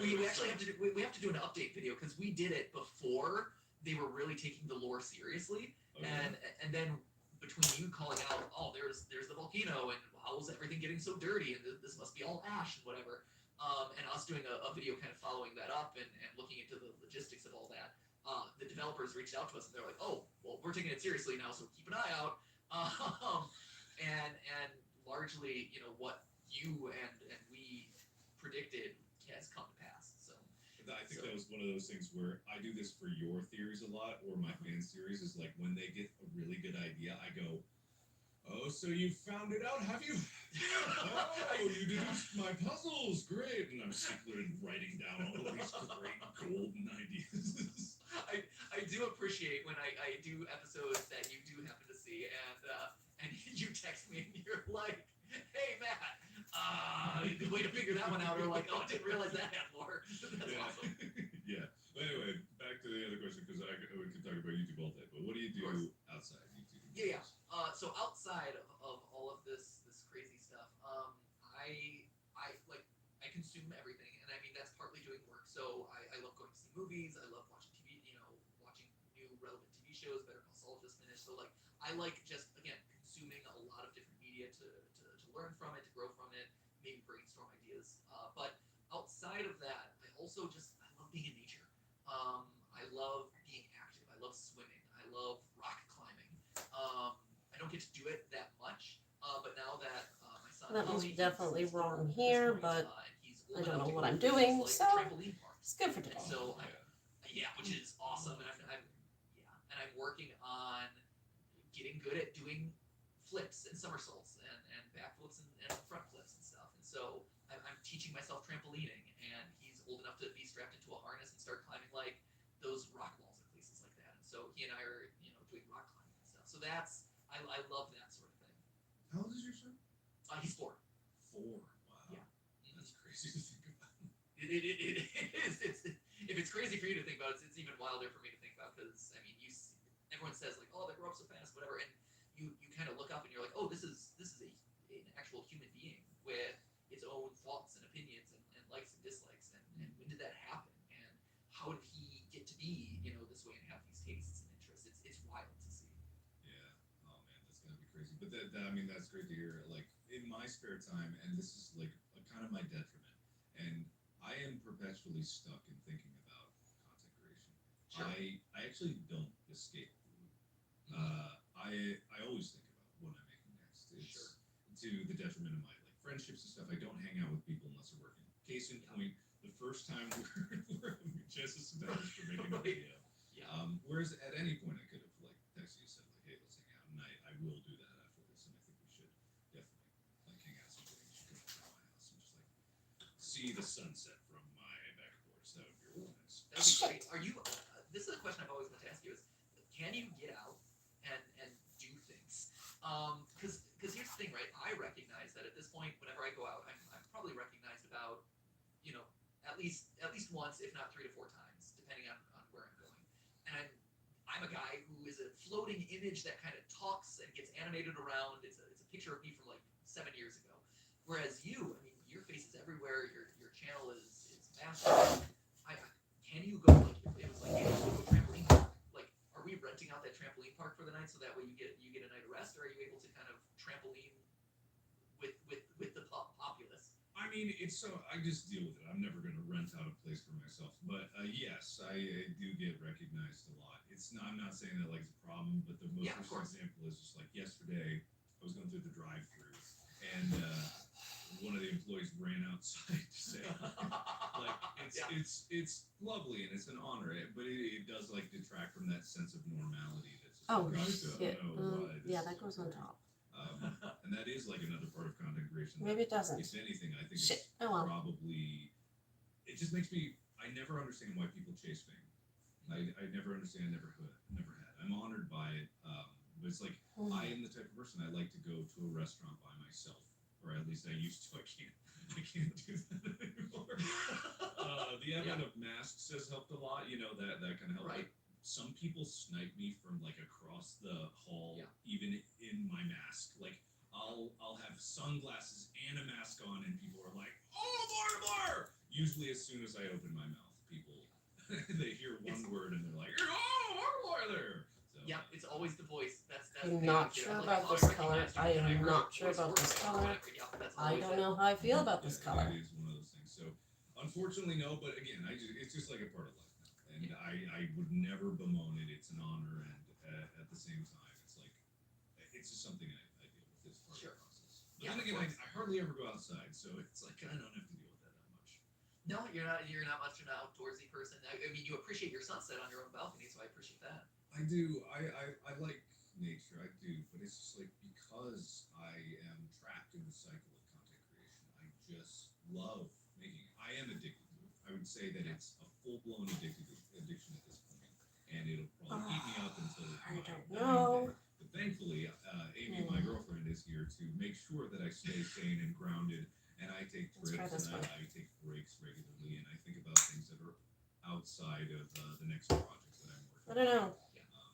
we actually have to do, we have to do an update video because we did it before they were really taking the lore seriously, Okay. and then between you calling out, oh, there's the volcano, and how is everything getting so dirty, and this must be all ash and whatever, and us doing a video kind of following that up and looking into the logistics of all that. The developers reached out to us and they're like, oh, well, we're taking it seriously now, so keep an eye out. And largely, you know, what you and we predicted has come to pass. So I think that was one of those things where I do this for your theories a lot, or my fans' theories, is like when they get a really good idea, I go, oh, so you found it out, have you? Oh, you deduced my puzzles, great. And I'm secretly writing down all of these great golden ideas. I do appreciate when I do episodes that you do happen to see, and you text me and you're like, hey Matt, good way to figure that one out, or like, oh, I didn't realize that had more. That's Yeah. awesome. Yeah. But anyway, back to the other question, because we could talk about YouTube all day. But what do you do outside YouTube? Yeah. So outside of all of this crazy stuff, I consume everything, and I mean that's partly doing work. So I love going to see movies. I love watching TV. You know, watching new relevant TV shows. Better Call Saul just finished. So like I like just again consuming a lot of different media to learn from it, to grow from it. maybe brainstorm ideas. But outside of that, I love being in nature. I love being active. I love swimming. I love rock climbing. I don't get to do it that much, but now that my son That one's Haley, definitely he's wrong at this here, point, but and he's old I don't enough know to what go I'm to places doing, like so trampoline parks. it's good for And today. so which is awesome. And I'm working on getting good at doing flips and somersaults and backflips and front flips and stuff. And so I'm teaching myself trampolining, and he's old enough to be strapped into a harness and start climbing like those rock walls and places like that. And so he and I are doing rock climbing and stuff. So I love that sort of thing. How old is your son? He's 4. 4. Wow. Yeah. That's crazy to think about. It is. If it's crazy for you to think about, it's even wilder for me to think about, because I mean, everyone says like, oh, they grow up so fast, whatever, and you kind of look up and you're like, oh, this is an actual human being with its own thoughts and opinions and likes and dislikes, and when did that happen, and how did he get to be this way and have these tastes and interests? It's wild to see. Yeah. Oh man, that's gonna be crazy. But I mean, that's great to hear. Like in my spare time, and this is like kind of my detriment, and I am perpetually stuck in thinking about content creation. Sure. I actually don't escape. I always think about what I'm making next. It's Sure. to the detriment of my like friendships and stuff. I don't hang out with people unless they're working. Case in point, the first time we're just established for making a Right. video. Yeah. Whereas at any point I could have like texted you and said like, hey, let's hang out, and I will do that after this, and I think we should definitely like hang out someday. You should come to my house and just like see the sunset from my back porch. That would be really nice. That'd be great. Are you? This is a question I've always wanted to ask you: is can you get out and do things? Because here's the thing, right? I recognize that at this point, whenever I go out, I'm probably recognized about at least once, if not 3 to 4 times, depending on where I'm going. And I'm a guy who is a floating image that kind of talks and gets animated around. It's a picture of me from like 7 years ago. Whereas you, I mean, your face is everywhere. Your channel is massive. Can you go, like, if it was like, hey, let's go to a trampoline park? Like, are we renting out that trampoline park for the night so that way you get a night of rest, or are you able to kind of trampoline with the populace? I mean, it's so I just deal with it. I'm never going to rent out a place for myself, but yes, I do get recognized a lot. I'm not saying that like it's a problem, but the most recent example is just like yesterday. I was going through the drive-through, and one of the employees ran outside to say, like, it's lovely and it's an honor, but it does like detract from that sense of normality. That's just Oh, like, shit. Yeah, that goes on top. And that is like another part of content creation. Maybe it doesn't. If anything, I think Shit. it's probably. It just makes me. I never understand why people chase fame. I never understand. Never had. I'm honored by it. But it's like I am the type of person I like to go to a restaurant by myself, or at least I used to. I can't do that anymore. The advent of masks has helped a lot. That kind of helped. Right. Some people snipe me from like across the hall, even in my mask. Like I'll have sunglasses and a mask on, and people are like, "Oh, more!" Usually, as soon as I open my mouth, people they hear one word and they're like, "Oh, more there!" So, yeah, it's always the voice. That's I'm not sure about this color. I am not sure about this color. I don't know how I feel about this color. It is one of those things. So, unfortunately, no. But again, it's just like a part of life now, and I would never bemoan it. It's an honor, and at the same time, it's like it's just something I deal with as part of the process. But then again, I hardly ever go outside, so it's like I don't have to deal with that much. No, you're not much of an outdoorsy person. I mean, you appreciate your sunset on your own balcony, so I appreciate that. I do. I like nature. I do, but it's just like because I am trapped in the cycle of content creation. I just love making. I am addicted to it. I would say that it's a full-blown addiction at this point, and it'll probably keep me up until I don't dying know. day. But thankfully, Amy, my girlfriend, is here to make sure that I stay sane and grounded, and I take trips and I take breaks regularly, and I think about things that are outside of the next project that I'm working on. I don't know.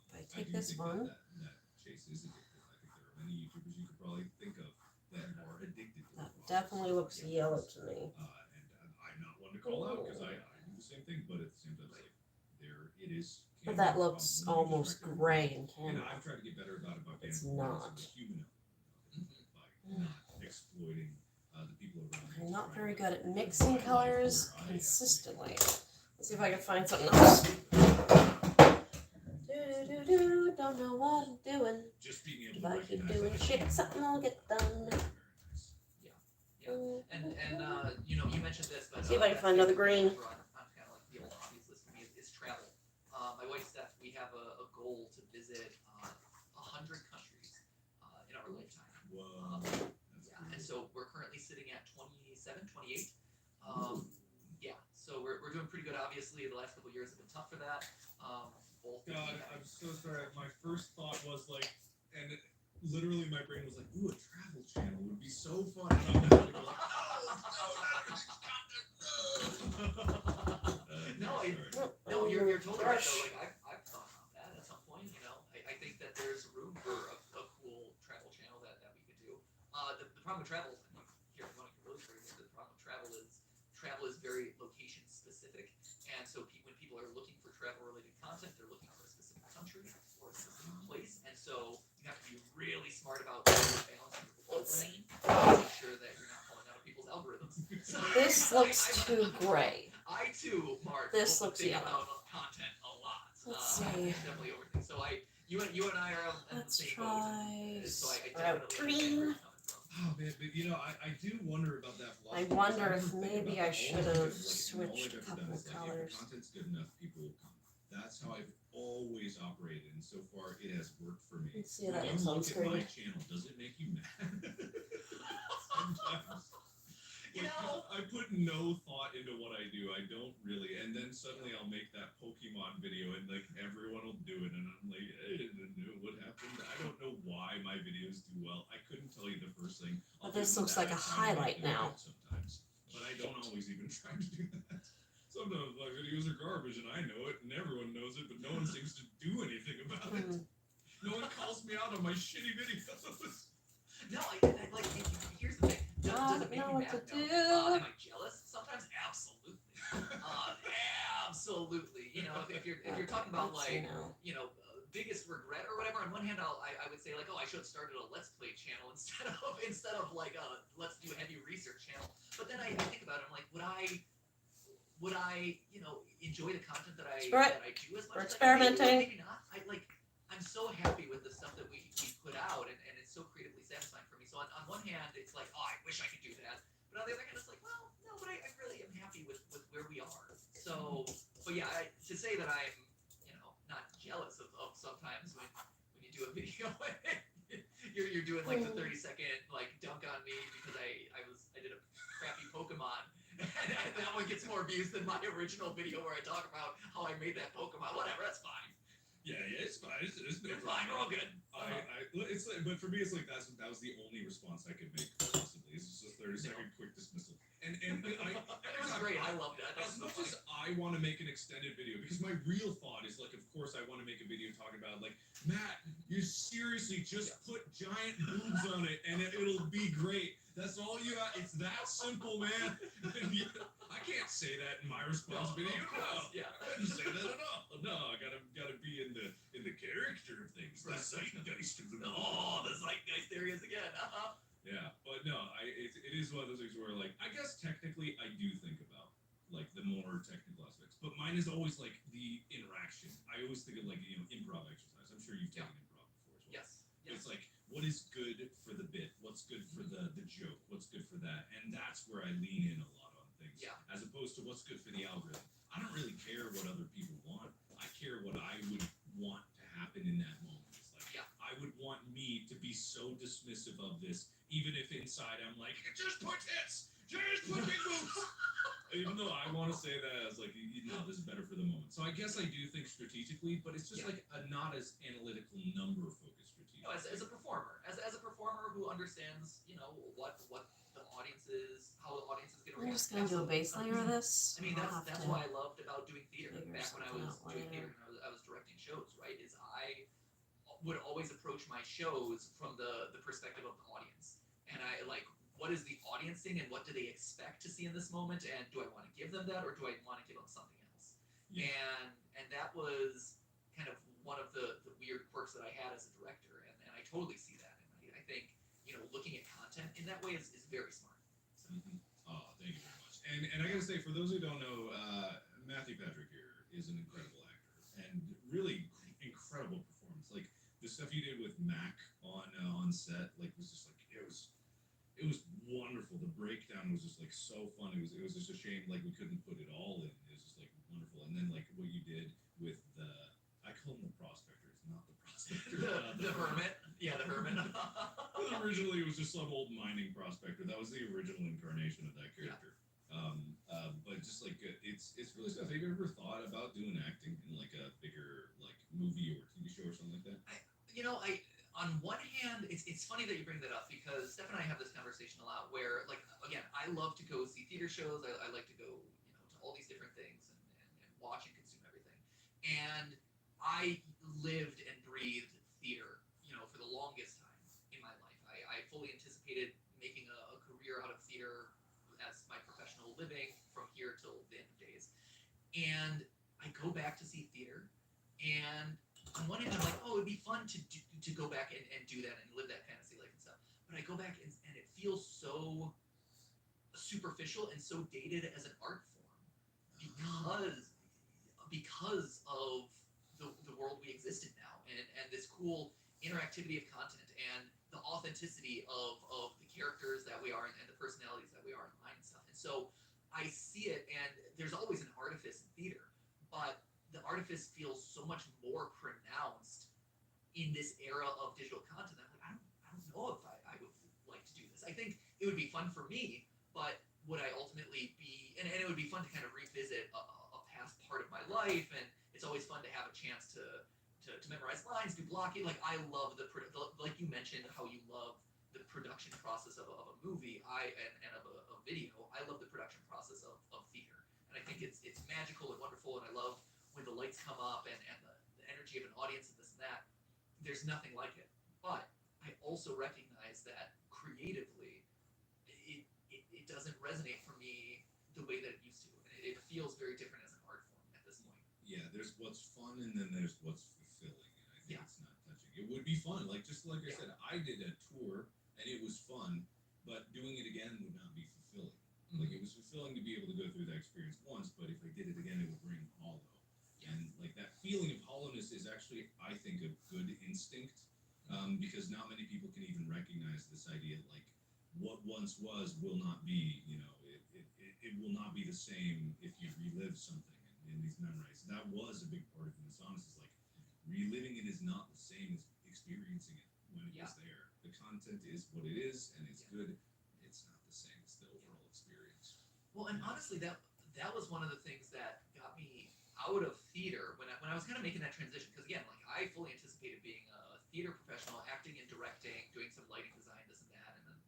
I take do this think one. that chase is addictive. I think there are many YouTubers you could probably think of that are addicted to That it. definitely looks yellow to me. And I'm not one to call out because I do the same thing, but at the same time, it's like it is. But that looks almost gray in And camera. I've tried to get better about It's the not. human element by not exploiting the people around me. I'm not trying very to, good at like, mixing provide life colors where I consistently. Let's see if I can find something else. Don't know what I'm doing. Just being able If to I keep recognize doing that shit, something will get done. very nice. And you know, you mentioned this, but See if I can that's find another the green. number on kind of like the old hobbies list for me is travel. My wife Steph, we have a goal to visit 100 countries in our lifetime. Whoa. Yeah, and so we're currently sitting at 27, 28. Yeah, so we're doing pretty good. Obviously, the last couple of years have been tough for that. Both. God, I'm so sorry. My first thought was like, and literally my brain was like, ooh, a travel channel would be so fun. And I'm not gonna go like, No, you're totally right though. Like I've thought about that at some point. You know, I think that there's room for a cool travel channel that we could do. The problem with travel, I mean, here I want to really clear this. The problem with travel is very location specific, and so when people are looking for travel related content, they're looking for a specific country or a specific place, and so you have to be really smart about balancing your lane, making sure that you're not falling out of people's algorithms. So, This looks too gray. I too, Mark, This will looks think yellow. about content a lot. Let's I see. definitely overthink. So you and I are on the Let's same try boat. So I sprout definitely understand where green. you're coming from. oh man, but you know, I do wonder about that I philosophy. wonder never if think maybe about I that. should All have think of, like, switched all a I've ever done couple is, like, colors. if the content's good enough, people will come. That's how I've always operated, and so far it has worked for me. Let's see When that you looks on look at my screen. channel, does it make you mad? Sometimes. You know, I put no thought into what I do. I don't really. And then suddenly I'll make that Pokemon video and like everyone will do it. And I'm like, I didn't know what happened. I don't know why my videos do well. I couldn't tell you the first thing. But this looks like a highlight now. Sometimes. But I don't always even try to do that. Sometimes my videos are garbage and I know it and everyone knows it, but no one seems to do anything about it. No one calls me out on my shitty videos. no, like here's the thing. Does it make know you what mad? to No. do. Am I jealous? Sometimes, absolutely. Absolutely. You know, if you're talking about Let's see like now. biggest regret or whatever. On one hand, I would say like, oh, I should have started a Let's Play channel instead of like a Let's Do a Heavy Research channel. But then I think about it. I'm like, would I enjoy the content that I do as much? We're as experimenting. Maybe not. I'm so happy with the stuff that we put out, and it's so creatively satisfying for me. So on one hand, it's like, oh, I wish I could do that. But on the other hand, it's like, well, no, but I really am happy with where we are. So, but yeah, to say that I'm, not jealous of sometimes when you do a video, you're doing like the 30-second like dunk on me because I did a crappy Pokemon, and that one gets more views than my original video where I talk about how I made that Pokemon. Whatever, that's fine. Yeah, it's fine. It's no It's fine. We're all good. it's like, but for me, it's like that was the only response I could make possibly. It's just a 30-second quick dismissal. And it was great. I loved it. I thought As it was much so as I want to make an extended video, because my real thought is like, of course, I want to make a video talking about like, Matt, you seriously just put giant boobs on it, and it'll be great. That's all you got. It's that simple, man. I can't say that in my response video. No, Yeah. I couldn't say that at all. No, I gotta be in the character of things. The zeitgeist of the Oh, the zeitgeist there he is again. Yeah, but no, it is one of those things where like I guess technically I do think about like the more technical aspects, but mine is always like the interaction. I always think of like improv exercise. I'm sure you've taken improv before as well. Yes. It's like what is good for the bit, what's good for the joke, what's good for that, and that's where I lean in a lot on things. Yeah. As opposed to what's good for the algorithm. I don't really care what other people want. I care what I would want to happen in that moment. It's like I would want me to be so dismissive of this, even if inside I'm like, just put tits, just put big boobs. Even though I want to say that as like, this is better for the moment. So I guess I do think strategically, but it's just like a not as analytical number focused strategic. No, as a performer, as a performer who understands, what the audience is, how the audience is going to I'm react. just gonna do a base layer of this. I mean, I'll that's have what to I loved about doing theater figure back when I something was out doing later. theater and I was directing shows, right? Is I would always approach my shows from the perspective of the audience, and I like, what is the audience seeing and what do they expect to see in this moment, and do I want to give them that or do I want to give them something else? Yeah. And that was kind of one of the weird quirks that I had as a director, and I totally see that, and I think looking at content in that way is very smart. Oh, thank you very much. And I gotta say, for those who don't know, Matthew Patrick here is an incredible actor and really incredible performance. Like the stuff you did with Mac on set, like was just like it was wonderful. The breakdown was just like so fun. It was just a shame like we couldn't put it all in. It was just like wonderful. And then like what you did with the I call him the prospectors, not the prospector. The hermit. Yeah, the hermit. Originally, it was just some old mining prospector. That was the original incarnation of that character. But just like it's really stuff. Have you ever thought about doing acting in like a bigger like movie or TV show or something like that? I on one hand, it's funny that you bring that up because Steph and I have this conversation a lot. Where like again, I love to go see theater shows. I like to go to all these different things and watch and consume everything. And I lived and breathed theater, for the longest time in my life. I fully anticipated making a career out of theater as my professional living from here till the end of days. And I go back to see theater, and on one hand, I'm like, oh, it'd be fun to go back and do that and live that fantasy life and stuff. But I go back and it feels so superficial and so dated as an art form because of the world we exist in now and this cool interactivity of content and the authenticity of the characters that we are and the personalities that we are online and stuff. And so I see it, and there's always an artifice in theater, but the artifice feels so much more pronounced in this era of digital content. I'm like, I don't know if I would like to do this. I think it would be fun for me, but would I ultimately be, and it would be fun to kind of revisit a past part of my life, and it's always fun to have a chance to memorize lines, do blocking. Like I love like you mentioned how you love the production process of a movie, and of a video. I love the production process of theater, and I think it's magical and wonderful, and I love when the lights come up and the energy of an audience and this and that. There's nothing like it, but I also recognize that creatively, it doesn't resonate for me the way that it used to, and it feels very different as an art form at this point. Yeah, there's what's fun and then there's what's fulfilling, and I think Yeah. it's not touching. It would be fun, like just like I Yeah. said, I did a tour and it was fun, but doing it again would not be fulfilling. Mhm. Like it was fulfilling to be able to go through that experience once, but if I did it again, it would ring hollow. And like that feeling of hollowness is actually, I think, a good instinct, because not many people can even recognize this idea like what once was will not be. It will not be the same if you relive something in these memories. That was a big part of this. Honest is like reliving it is not the same as experiencing it when it was there. The content is what it is, and it's good. It's not the same as the overall experience. Well, and honestly, that was one of the things that got me out of theater when I was kind of making that transition. Because again, like I fully anticipated being a theater professional, acting and directing, doing some lighting design, this and that, and then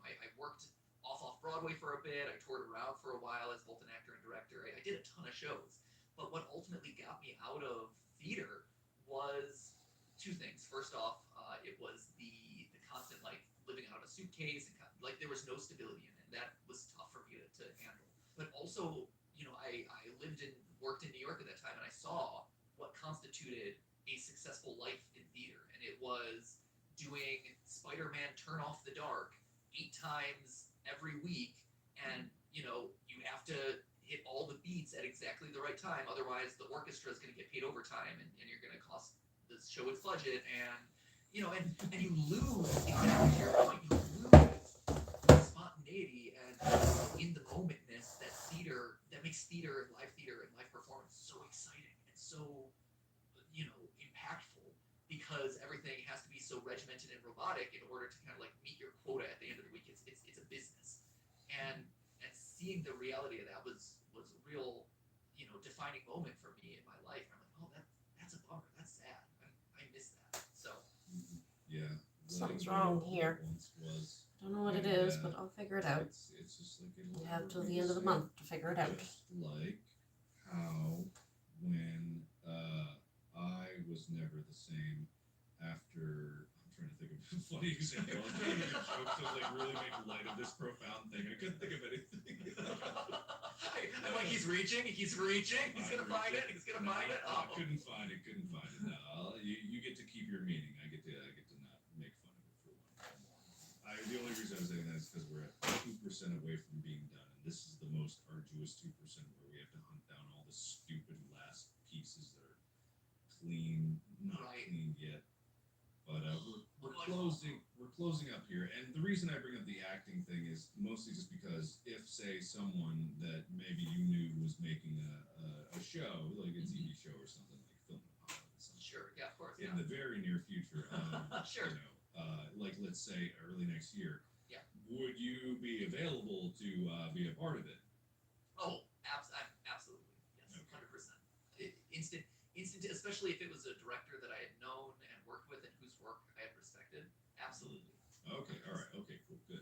I worked off Broadway for a bit. I toured around for a while as both an actor and director. I did a ton of shows, but what ultimately got me out of theater was two things. First off, it was the constant like living out of a suitcase and like there was no stability in it. That was tough for me to handle. But also, I lived and worked in New York at that time, and I saw what constituted a successful life in theater, and it was doing Spider-Man Turn Off the Dark 8 times every week, and you have to hit all the beats at exactly the right time, otherwise the orchestra is going to get paid overtime, and you're going to cost the show its budget, and and you lose, exactly to your point, you lose the spontaneity and in the momentness that makes theater, and live performance so exciting and so impactful, because everything has to be so regimented and robotic in order to kind of like meet your quota at the end of the week. It's a business, and seeing the reality of that was a real defining moment for me in my life. And I'm like, oh, that's a bummer. That's sad. I miss that. So Yeah. Something's letting go wrong of what here. once was. Don't know what it is, but I'll figure it out. It's just like We have till the end of the month to figure it out. Just like how when I was never the same after. I'm trying to think of a funny example. I'm trying to make a joke to like really make light of this profound thing. I couldn't think of anything. I'm like, he's reaching. He's gonna find it. I couldn't find it. No, you get to keep your meaning. I get to not make fun of it for one. The only reason I was saying that is because we're at 2% away from being done, and this is the most arduous 2% where we have to hunt down all the stupid last pieces that are not Right. cleaned yet. But we're closing up here, and the reason I bring up the acting thing is mostly just because if, say, someone that maybe you knew was making a show, like a TV show or something, like Film and Pilot or something, Sure, yeah, of course. in the very near future, Sure. like let's say early next year, Yeah. would you be available to be a part of it? Oh, absolutely. Yes, Okay. 100%. Instant, especially if it was a director that I had known and worked with and whose work I had respected. Absolutely. Okay, all right, okay, cool, good.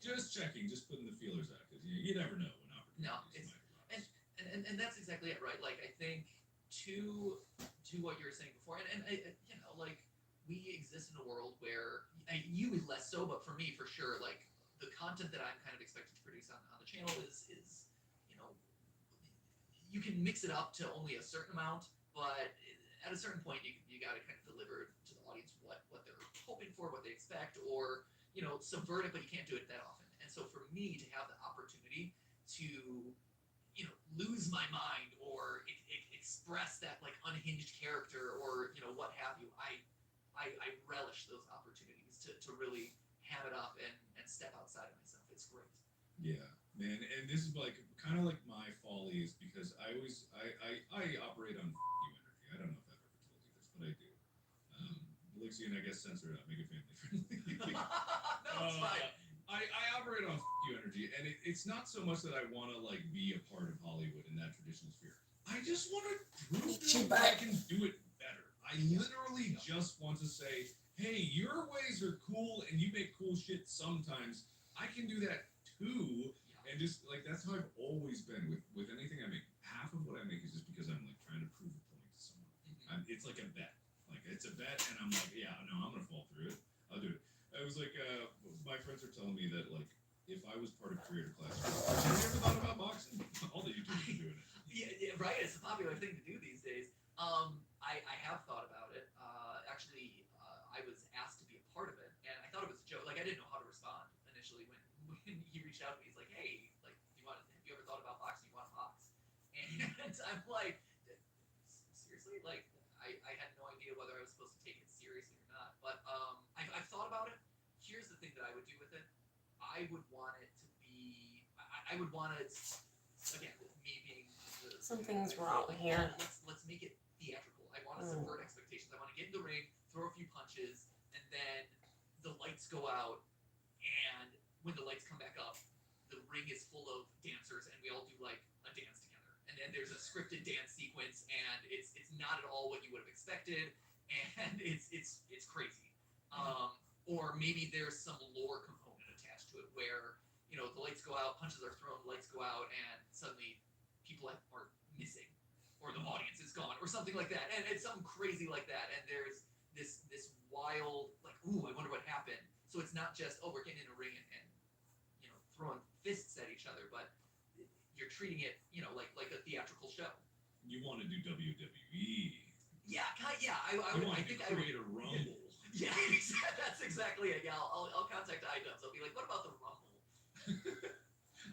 Just checking, just putting the feelers out, because you never know when opportunities might arise. And that's exactly it, right? Like, I think to what you were saying before, and like, we exist in a world where, you less so, but for me, for sure, like, the content that I'm kind of expected to produce on the channel is you can mix it up to only a certain amount, but at a certain point, you got to kind of deliver to the audience what they're hoping for, what they expect, or subvert it, but you can't do it that often. And so for me to have the opportunity to lose my mind or express that like unhinged character or what have you, I relish those opportunities to really ham it up and step outside of myself. It's great. Yeah, man, and this is like kind of like my folly is because I operate on you energy. I don't know if I've ever told you this, but I do. Elixir and I guess censor it out, make it family friendly. No, it's fine. I operate on you energy, and it's not so much that I want to like be a part of Hollywood in that traditional sphere. I just want to prove to them that I can do it better. I literally just want to say, hey, your ways are cool, and you make cool shit sometimes. I can do that too. And just like that's how I've always been with anything I make. Half of what I make is just because I'm like trying to prove a point to someone. It's like a bet. Like it's a bet, and I'm like, yeah, no, I'm gonna fall through it. I'll do it. I was like, my friends are telling me that like if I was part of creator class, have you ever thought about boxing? All the YouTubers are doing it. Yeah, right. It's a popular thing to do these days. I have thought about it. Actually, I was asked to be a part of it, and I thought it was a joke. Like I didn't know how to respond initially when he reached out to me. He's like, "Hey, like, have you ever thought about boxing? You want to box?" And I'm like, seriously? Like, I had no idea whether I was supposed to take it seriously or not. But I've thought about it. Here's the thing that I would do with it. I would want it to be. I would want it. Again, me being Something's wrong here. Let's make it theatrical. I want to subvert expectations. I want to get in the ring, throw a few punches, and then the lights go out. And when the lights come back up, the ring is full of dancers, and we all do like a dance together. And then there's a scripted dance sequence, and it's not at all what you would have expected, and it's crazy. Or maybe there's some lore component attached to it where the lights go out, punches are thrown, lights go out, and suddenly people are missing, or the audience is gone, or something like that, and it's something crazy like that. And there's this wild like, ooh, I wonder what happened. So it's not just we're getting in a ring and throwing fists at each other, but you're treating it like a theatrical show. You want to do WWE? Yeah, I think I would create a rumble. Yeah, that's exactly it. Yeah, I'll contact iDubbbz. I'll be like, what about the rumble?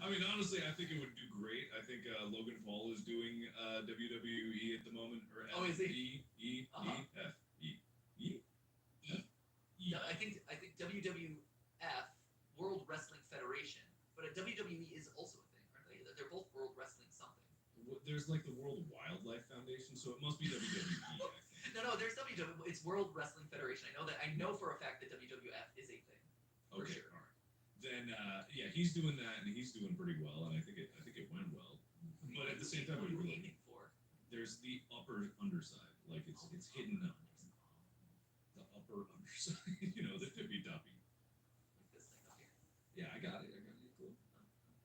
I mean, honestly, I think it would do great. I think Logan Paul is doing WWE at the moment, or Is he? F E. Yeah, I think WWF, World Wrestling Federation, but a WWE is also a thing, aren't they? They're both World Wrestling something. There's like the World Wildlife Foundation, so it must be WWE. I think. No, there's WWF. It's World Wrestling Federation. I know for a fact that WWF is a thing. For Okay, sure. all right. Then yeah, he's doing that, and he's doing pretty well, and I think it went well. But at the same time, what are you aiming for? There's the upper underside, like it's hidden up. The upper underside, the tippy toppy. Like this thing up here. Yeah, I got it. Cool.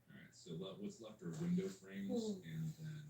All right, so what's left are window frames and then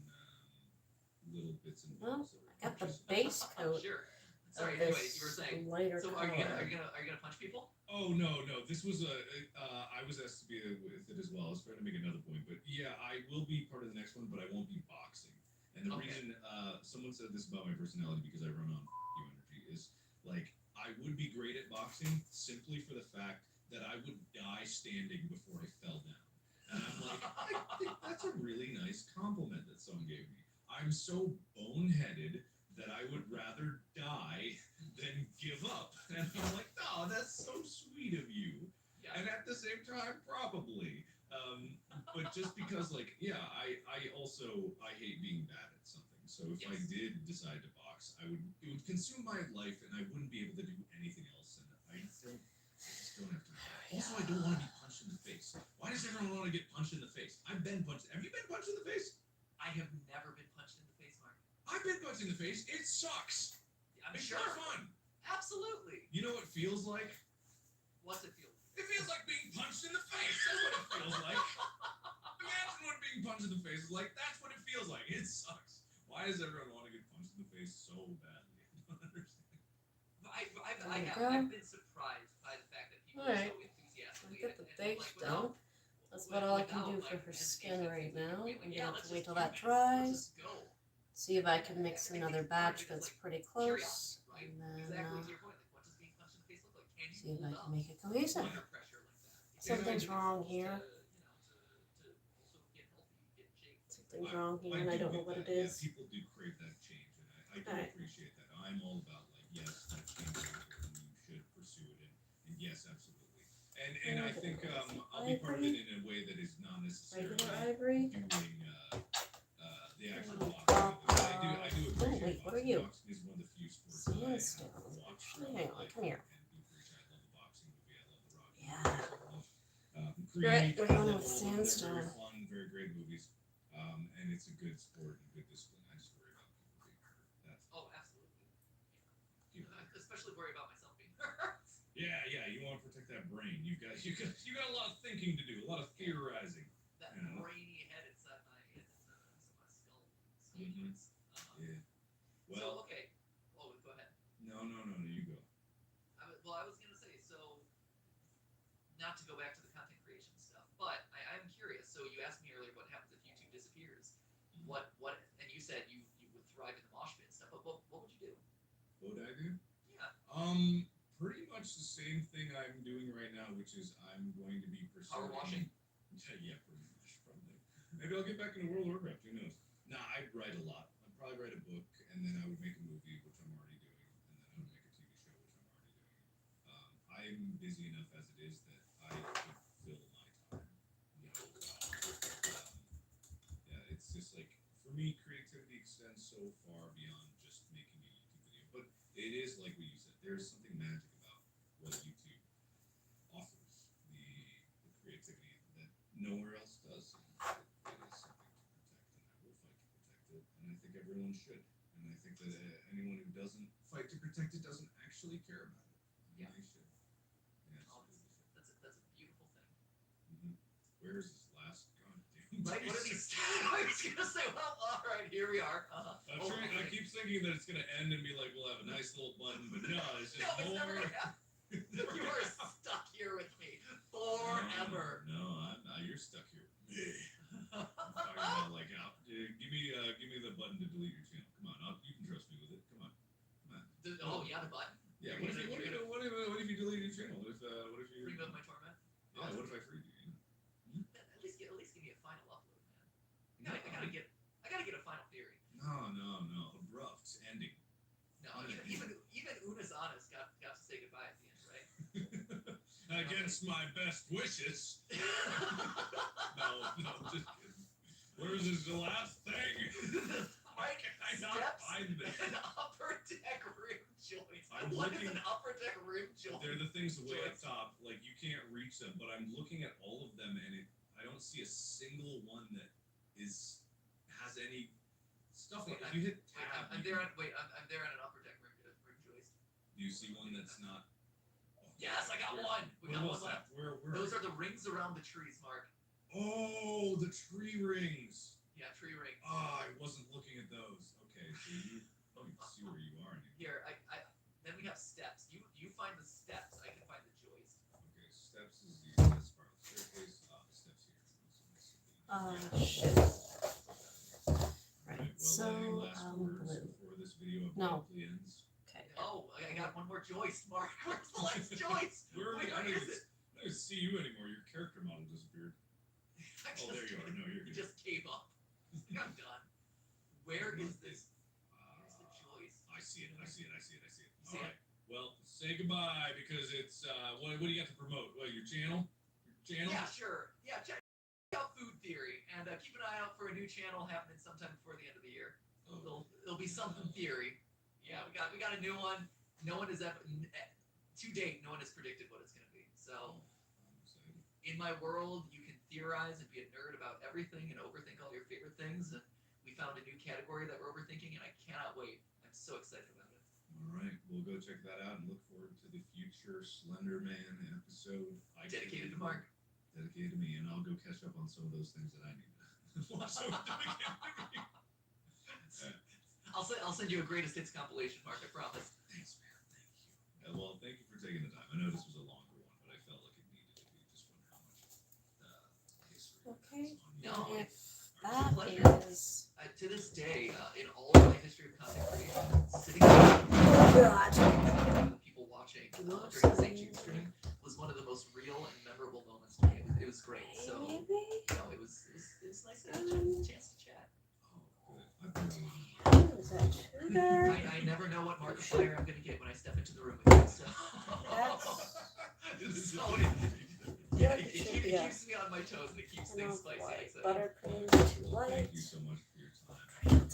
little bits and bobs. I got the base coat. Sure. Of Sorry. Anyway, this you were saying. lighter So color. are you gonna punch people? Oh no! This was I was asked to be with it as well. I was trying to make another point, but yeah, I will be part of the next one, but I won't be boxing. And the reason someone said this about my personality because I run on you energy is like I would be great at boxing simply for the fact that I would die standing before I fell down. And I'm like, I think that's a really nice compliment that someone gave me. I'm so boneheaded that I would rather die than give up. And I'm like, no, that's so sweet of you. Yeah. And at the same time, probably. But just because, like, yeah, I also I hate being bad at something. So if I Yes. did decide to box, it would consume my life, and I wouldn't be able to do anything else. And I just don't have time. Also, I don't want to be punched in the face. Why does everyone want to get punched in the face? I've been punched. Have you been punched in the face? I have never been punched in the face, Mark. I've been punched in the face. It sucks. I'm It's sure. not fun. Absolutely. You know what it feels like? What's it feel? It feels like being punched in the face. That's what it feels like. Imagine what being punched in the face is like. That's what it feels like. It sucks. Why does everyone want to get punched in the face so badly? I don't understand. I've been surprised by the fact that people Alright. are so enthusiastically. Get the and, base like, done. That's about all I can do for her skin right now. I'm gonna have to wait till that dries. Let's just go. See if I can mix another batch that's pretty close. Right? And then Exactly to your point. Like, what does being punched in the face look like? Can you see if I hold can up make it cohesive. under pressure like that? Something's Because wrong to, here. to also get healthy, get in shape. Something's wrong here and I don't know what it Yeah, is. people do crave that change, and I do Alright. appreciate that. I'm all about, like, yes, that change is important, you should pursue it, and yes, absolutely. And I think I'll be part of it in a way that is not necessarily Regular ivory. doing the actual boxing. I do appreciate wait, what are boxing. you? Boxing is one of the few sports that I Sandstone. have watched. Actually, hang on, come here. And do appreciate. I love the boxing movie. I love the Rocky. Yeah. movies. I love, Right, Creed. we're I going love with all of them. They're sandstone. very fun, very great movies. And it's a good sport and good discipline. I just worry about people being hurt. That's Oh, absolutely. people. I especially worry about myself being hurt. Yeah. You want to protect that brain. You got a lot of thinking to do, a lot of theorizing. That Yeah. brainy head inside my skull Mhm. joints. Yeah. So Well, okay. Oh, go ahead. no. You go. I was gonna say, so not to go back to the content creation stuff, but I'm curious. So you asked me earlier what happens if YouTube disappears. What and you said you would thrive in the mosh pit and stuff, but what would you do? What would I do? Yeah. Pretty much the same thing I'm doing right now, which is I'm going to be pursuing. Power washing? Yeah, pretty much, probably. Maybe I'll get back into World of Warcraft. Who knows? Nah, I'd write a lot. I'd probably write a book, and then I would make a movie, which I'm already doing, and then I would make a TV show, which I'm already doing. I'm busy enough as it is that I could fill my time. Yeah, it's just like, for me, creativity extends so far beyond just making a YouTube video. But it is like what you said. There's something magic about what YouTube offers, the creativity that nowhere else does. It is something to protect, and I will fight to protect it. And I think everyone should. And I think that anyone who doesn't fight to protect it doesn't actually care about it. Yeah. They should. Yeah, Oh, absolutely should. that's a beautiful thing. Where's this last goddamn Right? What are piece? these? I was gonna say, well, all right, here we are. I keep thinking that it's gonna end and be like, we'll have a nice little button, but no, it's just No, it's more. never gonna happen. You are stuck here with me forever. No, I'm not. You're stuck here with me. I'm talking about like, give me the button to delete your channel. Come on, you can trust me with it. Come on. Oh yeah, the button. Yeah. You're What if you delete your channel? What if you? Bring up my torment. Yeah. What if I freed you? At least give me a final upload, man. I gotta get a final theory. No. Abrupt ending. No, even Una's honest got to say goodbye at the end, right? Against my best wishes. No, just kidding. Where's this last thing? Why can I not find this? An upper deck rim joint. I'm What is looking- an upper deck rim joint? They're the things way up top, like you can't reach them, but I'm looking at all of them and I don't see a single one that has any stuff like. If you hit tab, I'm there on an upper deck rim joist. Do you see one that's not? Oh, Yes, I got one. We Where got was one that? left. Where? Those are the rings around the trees, Mark. Oh, the tree rings. Yeah, tree rings. Ah, I wasn't looking at those. Okay, so you don't even see where you are anymore. Here, then we have steps. You find the steps. I can find the joist. Okay, steps is the spiral staircase. The steps here. Shit. Right, so, blue. Before this video No. abruptly ends. Okay. Oh, I got one more joist, Mark. Where's the last joist? Where Where I don't is even, it? I don't even see you anymore. Your character model disappeared. Oh, there you are. No, you're You good. just gave up. I'm done. Where is this? Where's the choice? I see it. I see it. I see it. I see it. See All it? right. Well, say goodbye because it's what do you got to promote? What, your channel? Your channel? Yeah, sure. Yeah, check out Food Theory and keep an eye out for a new channel happening sometime before the end of the year. It'll be something theory. Yeah, we got a new one. No one has ever to date. No one has predicted what it's going to be. So, I'm excited. in my world, you can theorize and be a nerd about everything and overthink all your favorite things. And we found a new category that we're overthinking, and I cannot wait. I'm so excited about it. All right, we'll go check that out and look forward to the future Slender Man episode. Dedicated to Mark. Dedicated to me, and I'll go catch up on some of those things that I need to watch over the weekend. I'll send you a greatest hits compilation, Mark. I promise. Thanks, man. Thank you. Well, thank you for taking the time. I know this was a longer one, but I felt like it needed to be. Just wondering how much history. Okay. No, If it's a that pleasure. is. To this day, in all of my history of content creation, sitting God. people watching during the St. Jude stream was one of the most real and memorable moments to me. It was great. So, Maybe? it was nice to have a chance to chat. Oh, good. I think Is that sugar? I never know what Markiplier I'm going to get when I step into the room with you. So. That's- So yeah, it keeps me on my toes and it keeps things Enough spicy. white So. buttercream too light. Thank you so much for your time.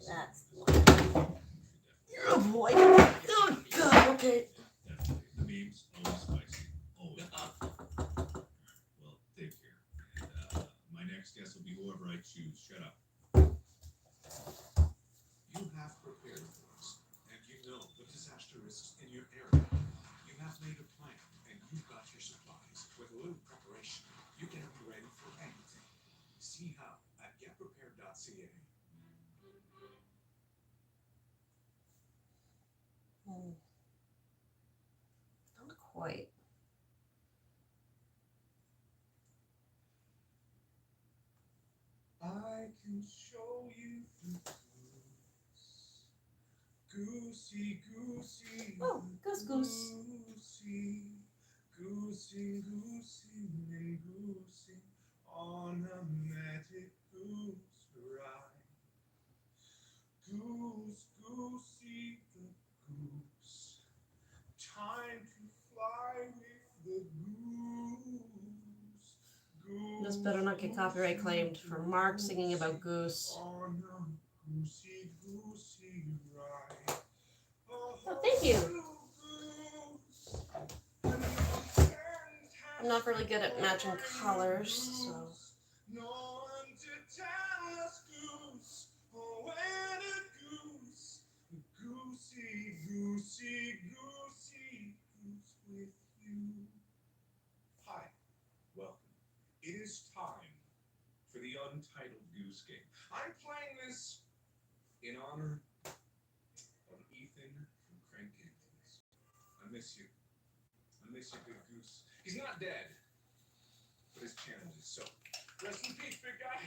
That's Definitely. Oh boy. Oh god. Okay. Definitely. The memes, always spicy. Always. Well, take care. And my next guest will be whoever I choose. Shut up. You have prepared for us, and you know the disaster risks in your area. You have made a plan, and you've got your supplies. With a little preparation, you can be ready for anything. See how at getprepared.ca. Not quite. I can show you the goosey, goosey. Oh, goose goose. Goosey, goosey, goosey, and goosey on a magic goose ride. Goose, goosey, the goose. Time to fly with the goose. This better not get copyright claimed for Mark singing about goose. On a goosey, goosey ride. Oh, thank you. I'm not really good at matching colors, so. No one to tell us goose, oh, when a goose, goosey, goosey, goosey, goose with you. Hi, welcome. It is time for the Untitled Goose Game. I'm playing this in honor of Ethan from Frankenstein. I miss you. I miss you, Big Goose. He's not dead, but his channel is. So, rest in peace, big guy.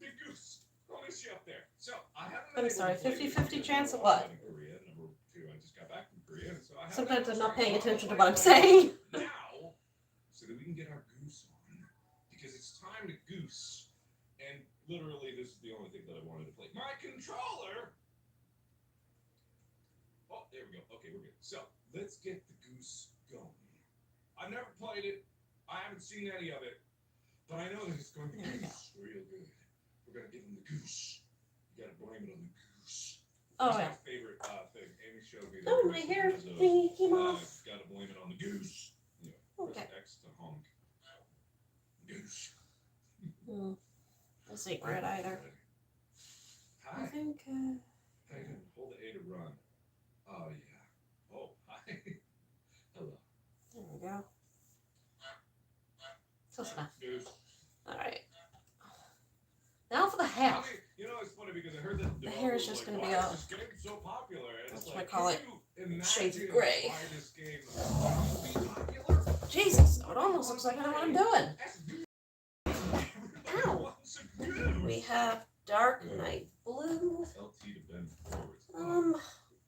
Big Goose. I'll miss you up there. So, I haven't been I'm sorry, able to play 50-50 this chance of because what? I'm in Korea. Number two, I just got back from Korea, so I haven't Sometimes been I'm able not to paying try attention to to what I'm play saying. now, so that we can get our goose on, because it's time to goose. And literally, this is the only thing that I wanted to play. My controller. Oh, there we go. Okay, we're good. So let's get the goose going. I've never played it. I haven't seen any of it, but I know that it's going to be goose real good. We're gonna give him the goose. You gotta blame it on the goose. Oh, That's yeah. my favorite thing. Amy showed me. Oh, my hair thingy came off. Gotta blame it on the goose. Yeah. Okay. Press X to honk. Goose. This ain't right either. Hi. I think, How you doing? Hold the A to run. Oh yeah. Oh hi. Hello. there we go. Close enough. Goose. Alright. Now for the hair. I mean, you know, it's funny because I heard that The hair is just like, gonna be why a- is this game so popular? And That's it's what I like, call can it, you imagine shades of gray. why this game would be popular? Jesus, it almost looks like I know what I'm doing. That's good. Ow. Everyone wants a goose. We have dark night blue, LT to bend forwards.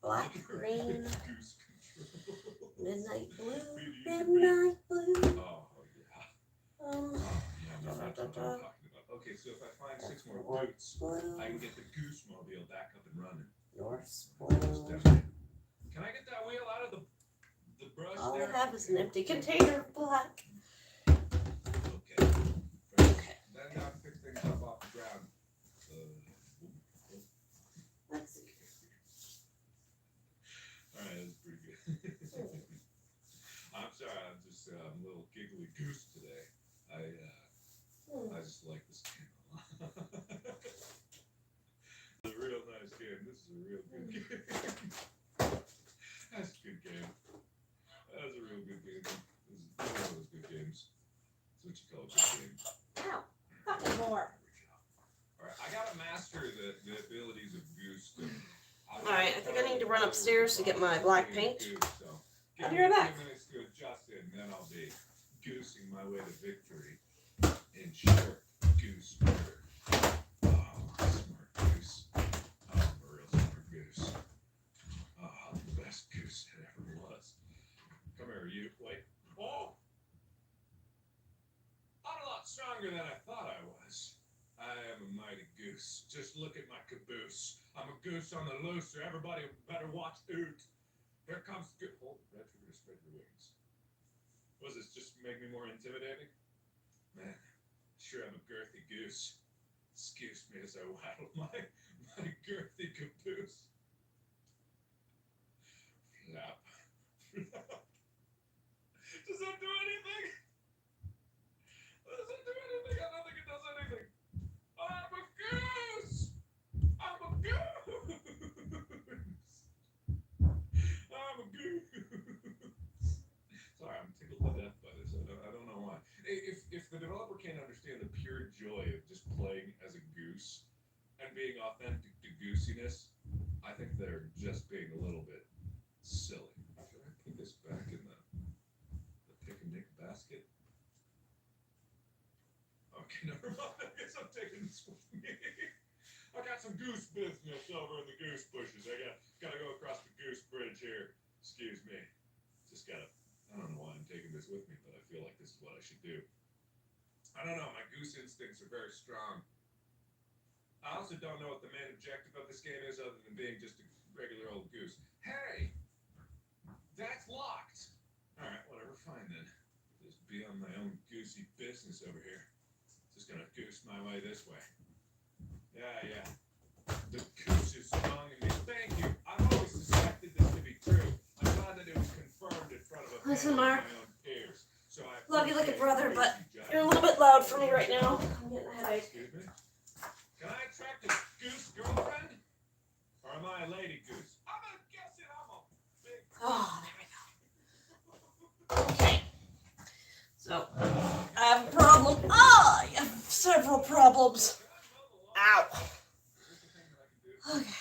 black green, Goose control. midnight blue, midnight blue, Oh yeah. Okay, so if I find 6 more Or boots, spoiled. I can get the goose mobile back up and running. You're Just spoiled. down. Can I get that wheel out of the brush All there? I have is an empty container of black. Okay. Okay. Then now pick things up off the ground. Let's see. Alright, that's pretty good. I'm sorry, I'm just I'm a little giggly goose today. I just like this game a lot. It's a real nice game. This is a real good game. That's a good game. That was a real good game. This is one of those good games. That's what you call a good game. Ow. Couple more. Alright, I gotta master the abilities of Goose. Alright, I think I need to run upstairs to get my black paint. I'll be right back. 2 minutes to adjust it, and then I'll be goosing my way to victory in short goose order. Oh, smart goose. Oh, I'm a real smart goose. Oh, I'm the best goose that ever was. Come here, you. Wait. Oh! I'm a lot stronger than I thought I was. I am a mighty goose. Just look at my caboose. I'm a goose on the loose, so everybody better watch out. Here comes the goose. Hold the you're gonna spread your wings. Was this just make me more intimidating? Man, sure I'm a girthy goose. Excuse me as I waddle my girthy caboose. Flap. Does that do anything? Does it do anything? I don't think it does anything. I'm a goose! I'm a goose! I'm a goose! Sorry, I'm tickled to death by this. I don't know why. If the developer can't understand the pure joy of just playing as a goose and being authentic to goosiness, I think they're just being a little bit silly. Should I put this back in the picnic basket? Okay, never mind. I guess I'm taking this with me. I got some goose business over in the goose bushes. I gotta go across the goose bridge here. Excuse me. Just gotta. I don't know why I'm taking this with me, but I feel like this is what I should do. I don't know. My goose instincts are very strong. I also don't know what the main objective of this game is, other than being just a regular old goose. Hey, that's locked. All right, whatever. Fine then. Just be on my own goosey business over here. Just gonna goose my way this way. Yeah. The goose is strong in me. Thank you. I've always suspected this to be true. I'm glad that it was confirmed in front of a Listen, panel of Mark. my own peers. So I Love you like a appreciate brother, your but judgment. you're a little bit loud for me right now. I'm getting a headache. Excuse me? Can I attract a goose girlfriend? Or am I a lady goose? I'm gonna guess it. I'm a big. Oh, there we go. Okay. So, I have a problem. I have several problems. Ow. Okay.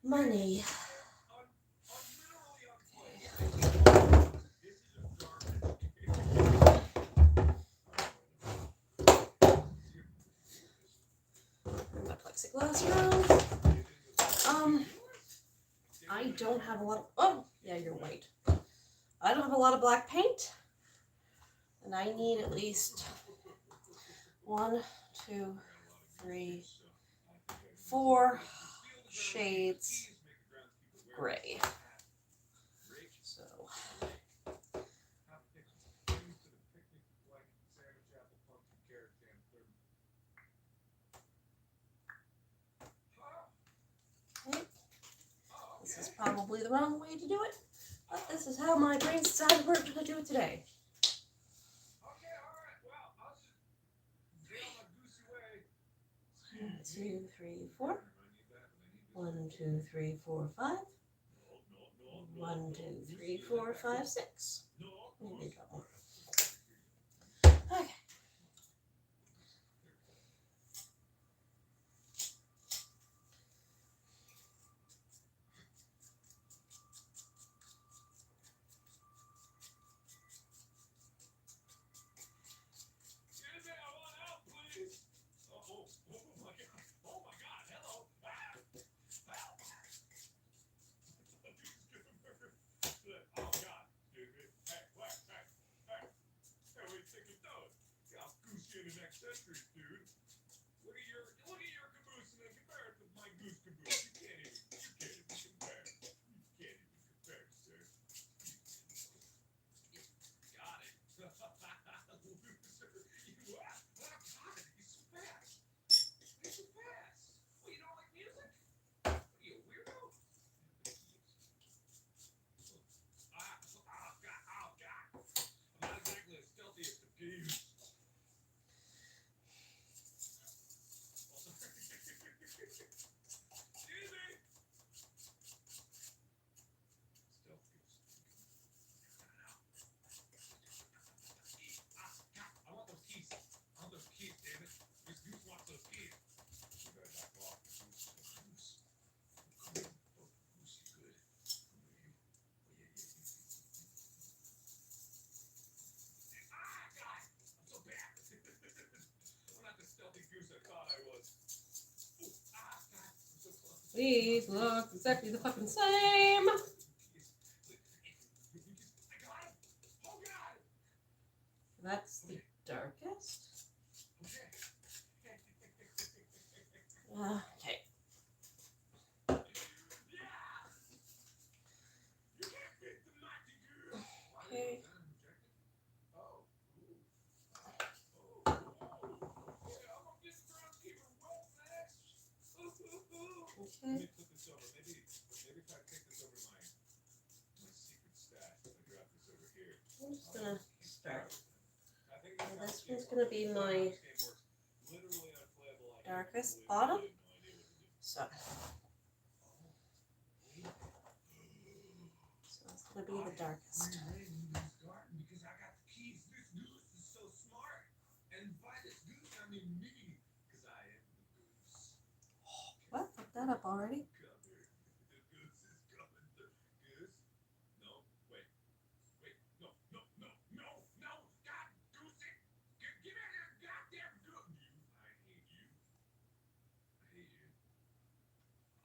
Money. My plexiglass around. I don't have a lot of. Oh, yeah, you're white. I don't have a lot of black paint, and I need at least 1, 2, 3, 4 shades gray. So. Okay. This is probably the wrong way to do it, but this is how my brain decided we're going to do it today. 1, 2, 3, 4. 1, 2, 3, 4, 5. 1, 2, 3, 4, 5, 6. Maybe a couple more. Okay. adventures, dude. Look at your caboose and compare it with my goose caboose. You can't even compare. You can't even compare, sir. Got it. Loser. You are. Oh, God, he's so fast. He's so fast. Well, you don't like music? What are you, a weirdo? Oh, God. I'm not exactly as stealthy as the goose. Excuse me. Stealth goose. I want those keys. Damn it. This goose wants those keys. You better back off. Goose. Come on. Oh, goose is good. Come here, you. Oh, yeah. God. I'm so bad. I'm not the stealthy goose I thought I was. Ooh, God. I'm so close. These look exactly the fucking same. I got him. Oh, God. That's the darkest. Okay. Okay. Let Okay. me put this over. Maybe if I take this over to my secret stash, if I drop this over here. I'm just gonna start. I think that's how This this game one's gonna be works. my This game works literally unplayable. I can't darkest believe it. bottom. I have no idea what to do. So it's gonna be the darkest. Because I got the keys. This goose is so smart. And by this goose, I mean me. Because I am the goose. What? Fucked that up already? Come here. The goose is coming. The goose? No. Wait. No. God, goosey. Give me that goddamn goose.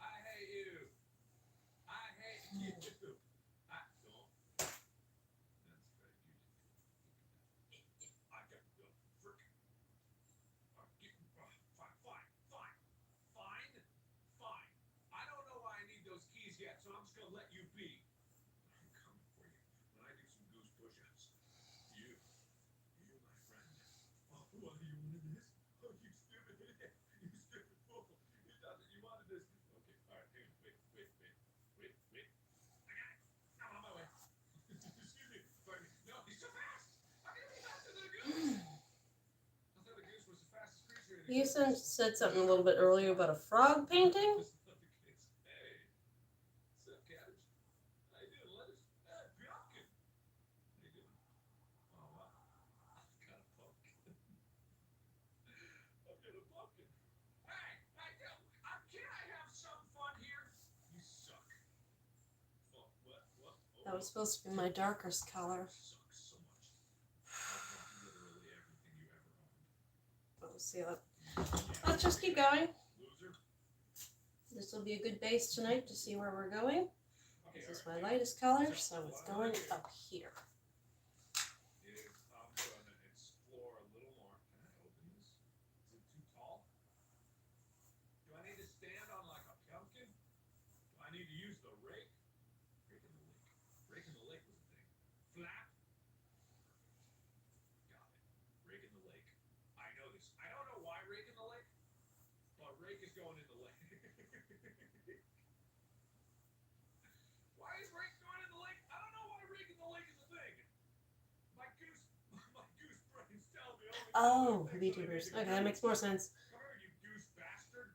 I hate you. I hate you. I don't. That's right. I got the frick. Fine. I don't know why I need those keys yet, so I'm just gonna let you be. I'm coming for you when I do some goose push-ups. You, my friend. Oh, what do you wanted this? Oh, you stupid idiot! You stupid fool! You thought that you wanted this. Okay, all right, hang on. Wait. I got it. I'm on my way. Excuse me. Pardon me. No, he's so fast. How can he be faster than a goose? I thought a goose was the fastest creature in the You universe. said something a little bit earlier about a frog painting. Hey, what's up, cabbage? How you doing, lettuce? Hey, pumpkin. How you doing? Oh, wow. I've got a pumpkin. Hey, can I have some fun here? You suck. Oh, what? Oh, That was supposed to be my darkest color. suck so much. I want literally everything you ever owned. Let's see. Let's just keep going. Loser. This will be a good base tonight to see where we're going. Okay, This is all my right. lightest color, so it's going up here. I'm going to explore a little more. Can I open this? Is it too tall? Do I need to stand on like a pumpkin? Do I need to use the rake? Rake in the lake was a thing. Flap. Got it. Rake in the lake. I know this. I don't know why rake in the lake, but rake is going in the lake. Why is rake going in the lake? I don't know why rake in the lake is a thing. My goose brain's telling me Oh, VTubers. Okay, that makes more sense. Come here, you goose bastard.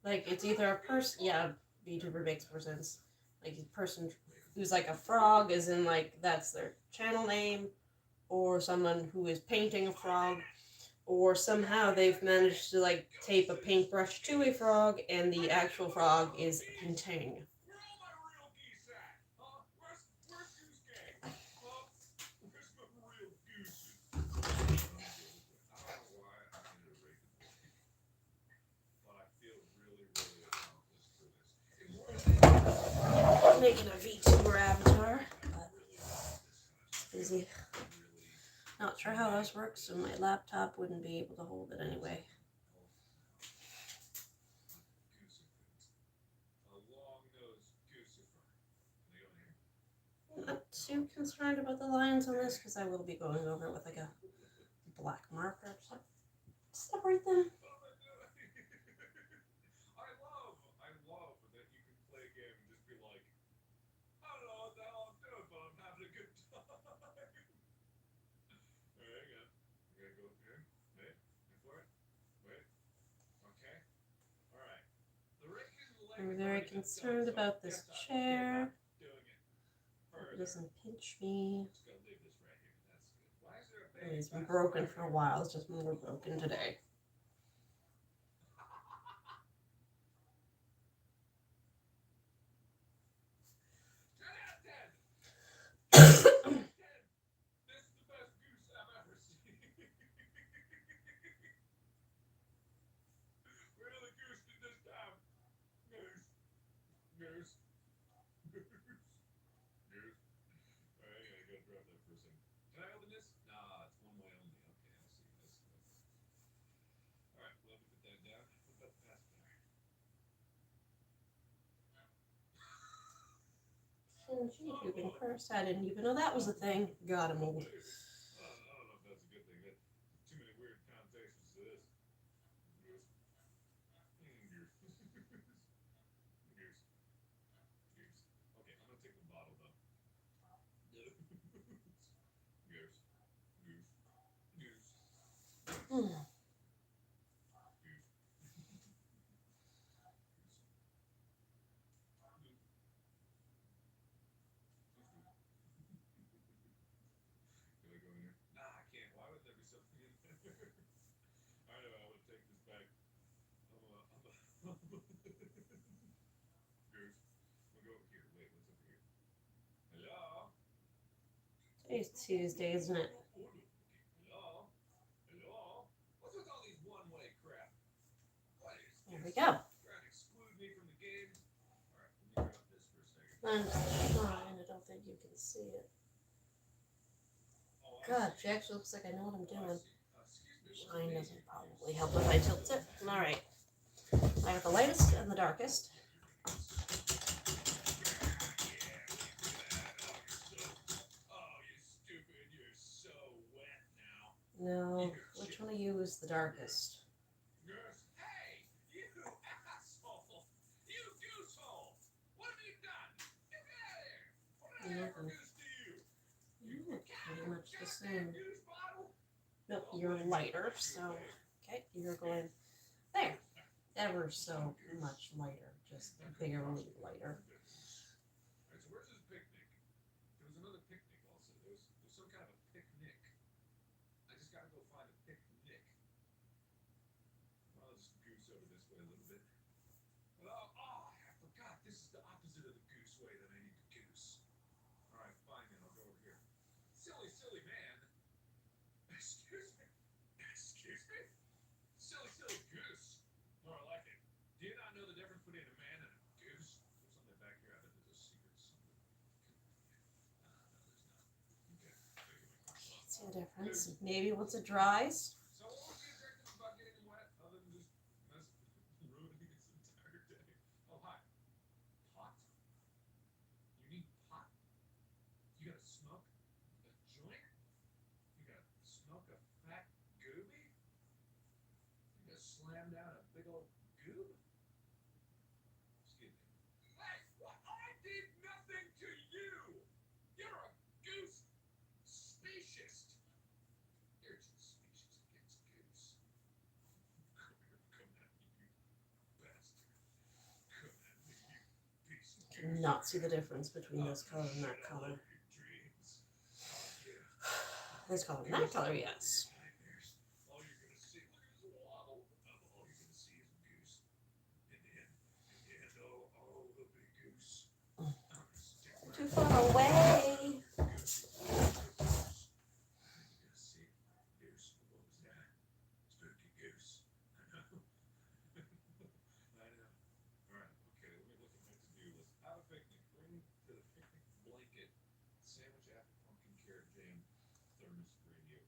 Like, it's either a person. Yeah, VTuber makes more sense. Like, a person who's like a frog, is in like, that's their channel name, or someone who is painting a frog, or somehow they've managed to like tape a paintbrush to a frog, and the actual frog is painting. Where all my real geese at? Huh? Where's Goose Gang? Huh? Where's my real gooses? I don't know why I ended up raking the lake, but I feel really accomplished for this. And more Making a VTuber avatar. really Busy. Not sure how this works, so my laptop wouldn't be able to hold it anyway. I'm not too concerned about the lines on this because I will be going over it with like a black marker to separate them. I love that you can play a game and just be like, I don't know what the hell I'm doing, but I'm having a good time. Alright, hang on. You gotta go here. Wait. Wait for it. Wait. Okay. Alright. I'm very concerned about this chair. Hope it doesn't pinch me. It's been broken for a while. It's just more broken today. Can I open this? Nah, it's one way only. Okay, I see. Alright, well, let me put that down. What about the pacifier? Since YouTubing first, I didn't even know that was a thing. God, I'm old. I don't know if that's a good thing. There's too many weird connotations to this. Goose. Goose. Goose. Goose. Okay, I'm gonna take the bottle though. Goose. Goose. Goose. Goose. Hmm. Can I go in here? Nah, I can't. Why would there be something in there? Alright, I'm gonna take this back. Goose. We'll go over here. Wait, what's over here? Hello? Today's Tuesday, isn't it? Hello? Hello? What's with all these one-way crap? What is this? There we go. Trying to exclude me from the game? Alright, let me grab this for a second. I'm fine. I don't think you can see it. Oh, I God, see. she actually looks like I know what I'm Oh, I doing. see. Excuse me. Shine doesn't probably help if I tilt it. Alright. I got the lightest and the darkest. No, which one of you is the darkest? Hey, you asshole! You goosehole! What have you done? Get out of here! What did I ever goose to you? You look pretty much the same. Goose bottle? Nope, you're lighter, so okay, you're going there. Ever so much lighter, just barely lighter. Alright, so where's this picnic? There was another picnic also. There's some kind of a picnic. I just gotta go find a picnic. Well, I'll just goose over this way a little bit. Oh, I forgot. This is the opposite of the goose way that I need to goose. Alright, fine then. I'll go over here. Silly man. Excuse me. Excuse me? Silly goose. More like it. Do you not know the difference between a man and a goose? There's something back here. I bet there's a secret something. No, there's not. Okay. Can't see the difference. Maybe once it dries. So what would be objective about getting him wet other than just ruining his entire day? Oh, hi. Pot? You need pot? You gotta smoke a joint? You gotta smoke a fat goobie? You gotta slam down a big old goob? Excuse me. Hey, what? I did nothing to you! You're a goose speciesist. You're just species against goose. Come here, come at me, you bastard. Come at me, you piece of goose. Cannot see the difference between this color and that color. This color and that color, yes. All you're gonna see, look at this waddle. All you're gonna see is goose. In the end, oh, the big goose. I'm gonna stick my Too far away. goose. You're gonna see goose. What was that? Spooky goose. I know. I know. Alright, okay, let me look at my to-do list. Have a picnic. Bring to the picnic blanket. Sandwich apple pumpkin carrot jam. Thermos radio.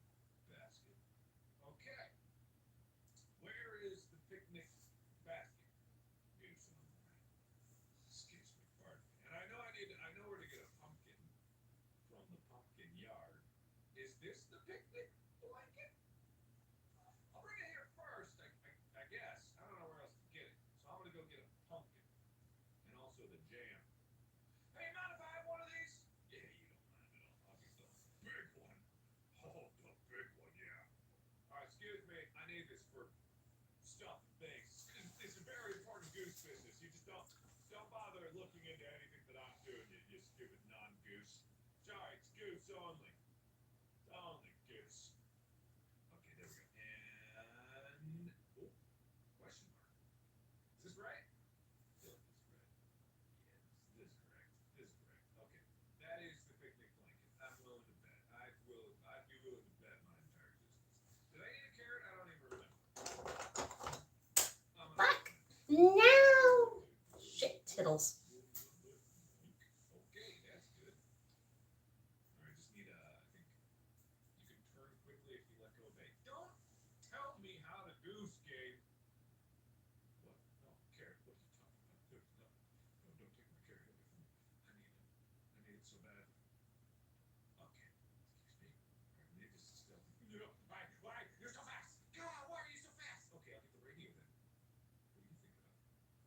handles. Okay, that's good. Alright, just need I think you can turn quickly if you let go of A. Don't tell me how to do skate. What? No, carrot, what are you talking about? No, don't take my carrot away from me. I need it so bad. Okay, excuse me. Alright, maybe this is stealthy. No, why? You're so fast! God, why are you so fast? Okay, I'll get the radio then. What are you thinking of? Nothing.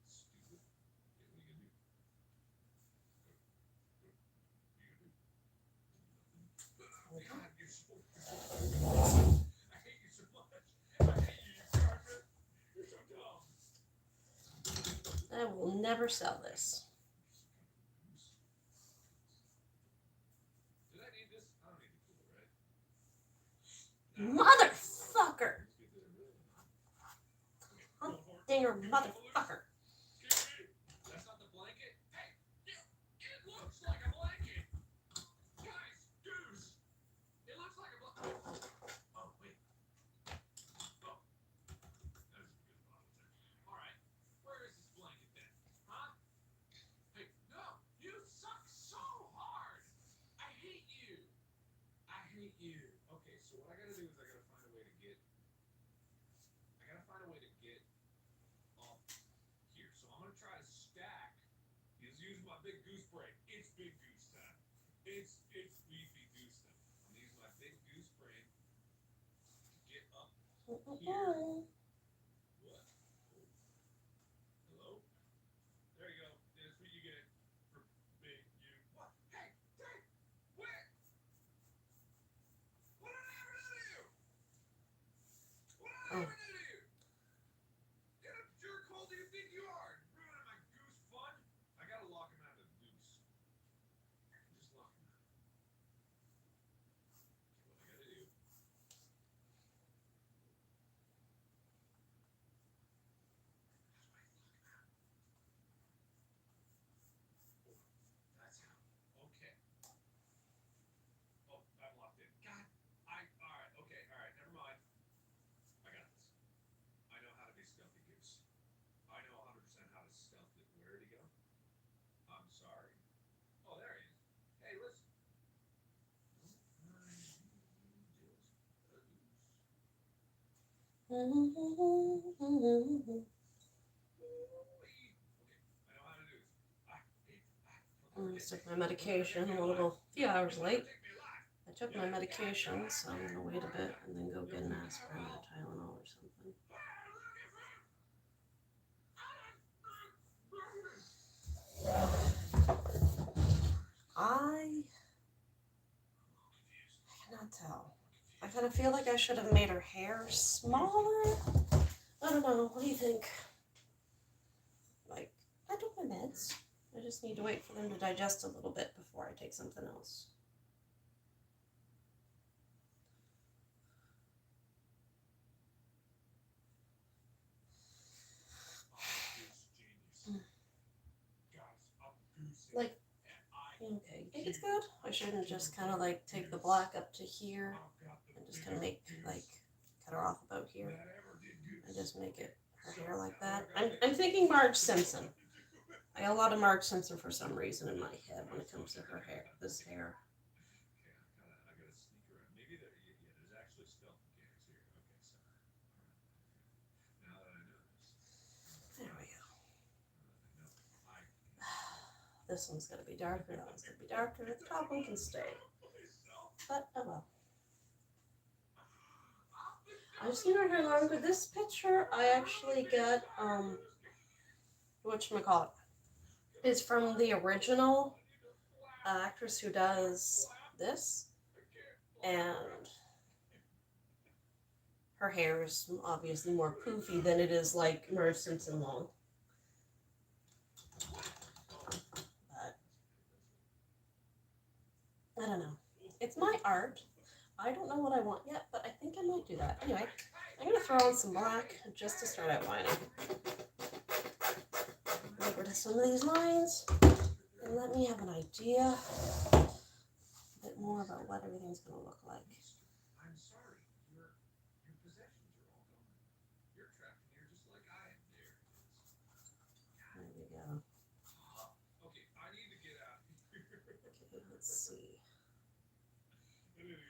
Stupid. Yeah, what are you gonna do? Oh, God, you're so I hate you so much. I hate you, you carpet. You're so dumb. I will never sell this. Did I need this? I don't need the cooler, right? Motherfucker! Dinger motherfucker. That's not the blanket? Hey, it looks like a blanket. Guys, dudes, it looks like a blanket. Oh, wait. Oh, that is a good bottle there. All right, where is this blanket then? Huh? Hey, no, you suck so hard. I hate you. I hate you. Okay, so what I gotta do is I gotta find a way to get up here. So I'm gonna try to stack. Use my big goose brain. It's big goose time. It's beefy goose time. I'm gonna use my big goose brain to get up here. What? Oh. Hello? There you go. That's what you get for big you. What? Hey, where? What did I ever do to you? What did I ever do to you? What kind of jerk hole do you think you are? Ruining my goose fun? I gotta lock him out of the goose. I can just lock him out. What I gotta do. That's how. Okay. Oh, I'm locked in. God, alright, okay, alright, never mind. I got this. I know how to be stealthy goose. I know 100% how to stealth it. Where did he go? I'm sorry. Oh, there he is. Hey, listen. Okay, I know how to do this. I'm gonna take my medication a little few hours late. I took my medication, so I'm gonna wait a bit and then go get an aspirin or Tylenol or something. I cannot tell. I kind of feel like I should have made her hair smaller. I don't know. What do you think? Like, I took my meds. I just need to wait for them to digest a little bit before I take something else. Like, okay, you think it's good? I shouldn't just kind of like take the black up to here and just kind of make like cut her off about here and just make it her hair like that. I'm thinking Marge Simpson. I got a lot of Marge Simpson for some reason in my head when it comes to her hair, this hair. Okay, I gotta sneak around. Maybe there's actually stealth mechanics here. Okay, so now that I know this. There we go. This one's gonna be darker, that one's gonna be darker, the top one can stay. But oh well. I've seen her hair longer. This picture I actually got whatchamacallit. It's from the original actress who does this, and her hair is obviously more poofy than it is like Marge Simpson long. But I don't know. It's my art. I don't know what I want yet, but I think I might do that. Anyway, I'm going to throw on some black just to start outlining. Get rid of some of these lines and let me have an idea a bit more about what everything's going to look like. I'm sorry, your possessions are all gone. You're trapped in here just like I am. There we go.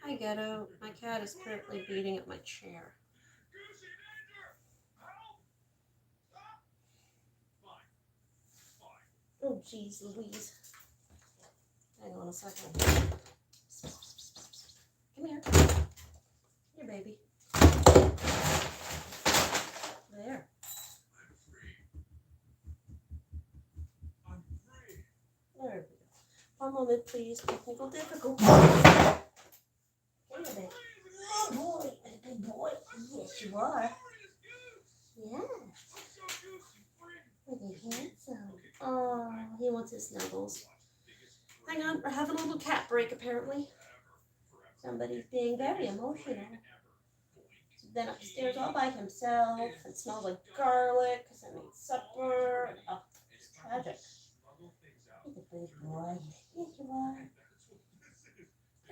Hi, Ghetto. My cat is currently beating at my chair. Goose in danger! Help! Stop! Fine. Fine. Oh, jeez, Louise. Hang on a second. Come here. Here, baby. There. I'm free. I'm free. There we go. One moment, please. Technical difficulty. Come here, baby. Good boy. A good boy. Yes, you are. Yeah. Look at handsome. Oh, he wants his snuggles. Hang on, we're having a little cat break, apparently. Somebody's being very emotional. He's been upstairs all by himself and smells like garlic because I made supper. Oh, it's tragic. He's a big boy. Yes, you are.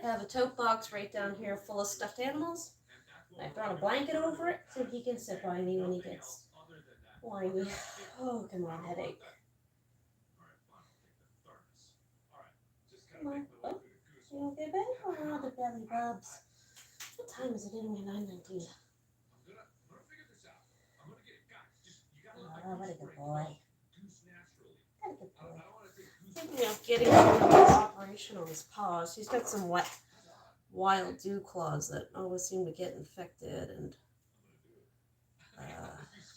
I have a tote box right down here full of stuffed animals. I brought a blanket over it so he can sit by me when he gets whiny. Oh, come on, headache. Come on. Oh, you okay, babe? Oh, the belly rubs. What time is it anyway? 9:19. Oh, what a good boy. What a good boy. Thinking of getting an operation on his paws. He's got some wild dew claws that always seem to get infected and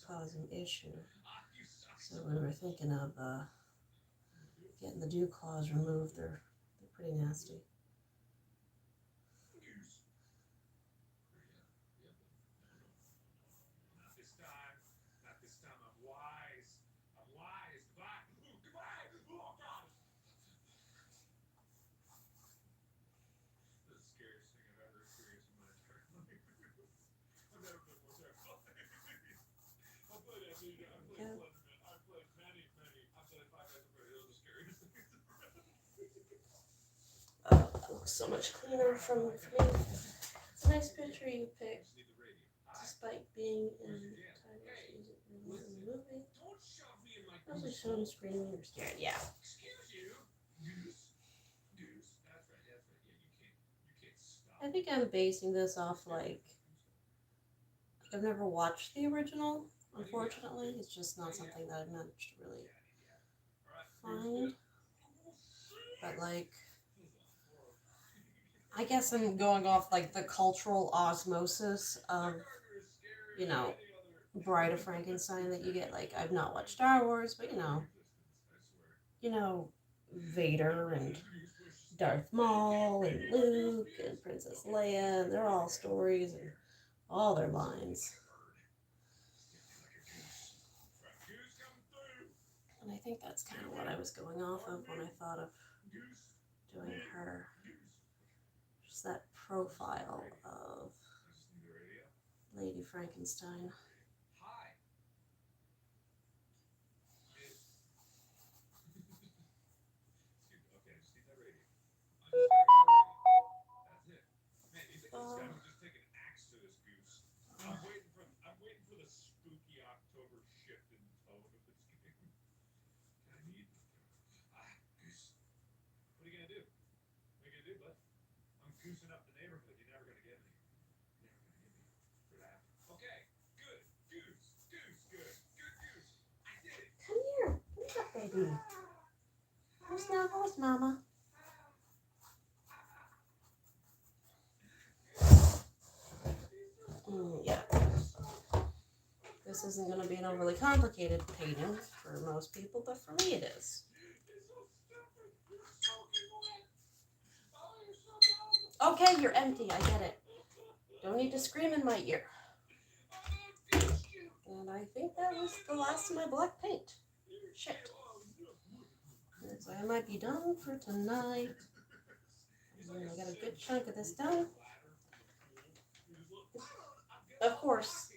cause an issue. So we were thinking of getting the dew claws removed. They're pretty nasty. Not this time. I'm wise. Goodbye. Goodbye. Oh, God. This is the scariest thing I've ever experienced in my entire life. I've never been more terrified. I've played Amnesia. I've played Slenderman. I've played many. I've played Five Nights at Freddy's. Those are the scariest things ever. Oh, that looks so much cleaner from me. It's a nice picture you picked, despite being in the movie. Also shown screaming or scared. Yeah. Excuse you, Goose. That's right. Yeah, you can't stop. I think I'm basing this off like I've never watched the original. Unfortunately, it's just not something that I've managed to really find. But like, I guess I'm going off like the cultural osmosis of, you know, Bride of Frankenstein that you get. Like, I've not watched Star Wars, but you know, Vader and Darth Maul and Luke and Princess Leia, and they're all stories and all their lines. And I think that's kind of what I was going off of when I thought of doing her. Just that profile of Lady Frankenstein. Hi. Okay, just need that radio. That's it. Man, you think this guy would just take an axe to this goose? I'm waiting for the spooky October shift in tone of this game. I need goose. What are you gonna do? What are you gonna do, bud? I'm goosing up the neighborhood. You're never gonna get me. For that. Okay, good. Goose. Good goose. I did it. Come here. What's up, baby? Where's Snuggles, Mama? Yeah. This isn't going to be an overly complicated painting for most people, but for me it is. Okay, you're empty. I get it. Don't need to scream in my ear. And I think that was the last of my black paint. Shit. So I might be done for tonight. And I got a good chunk of this done. Of course,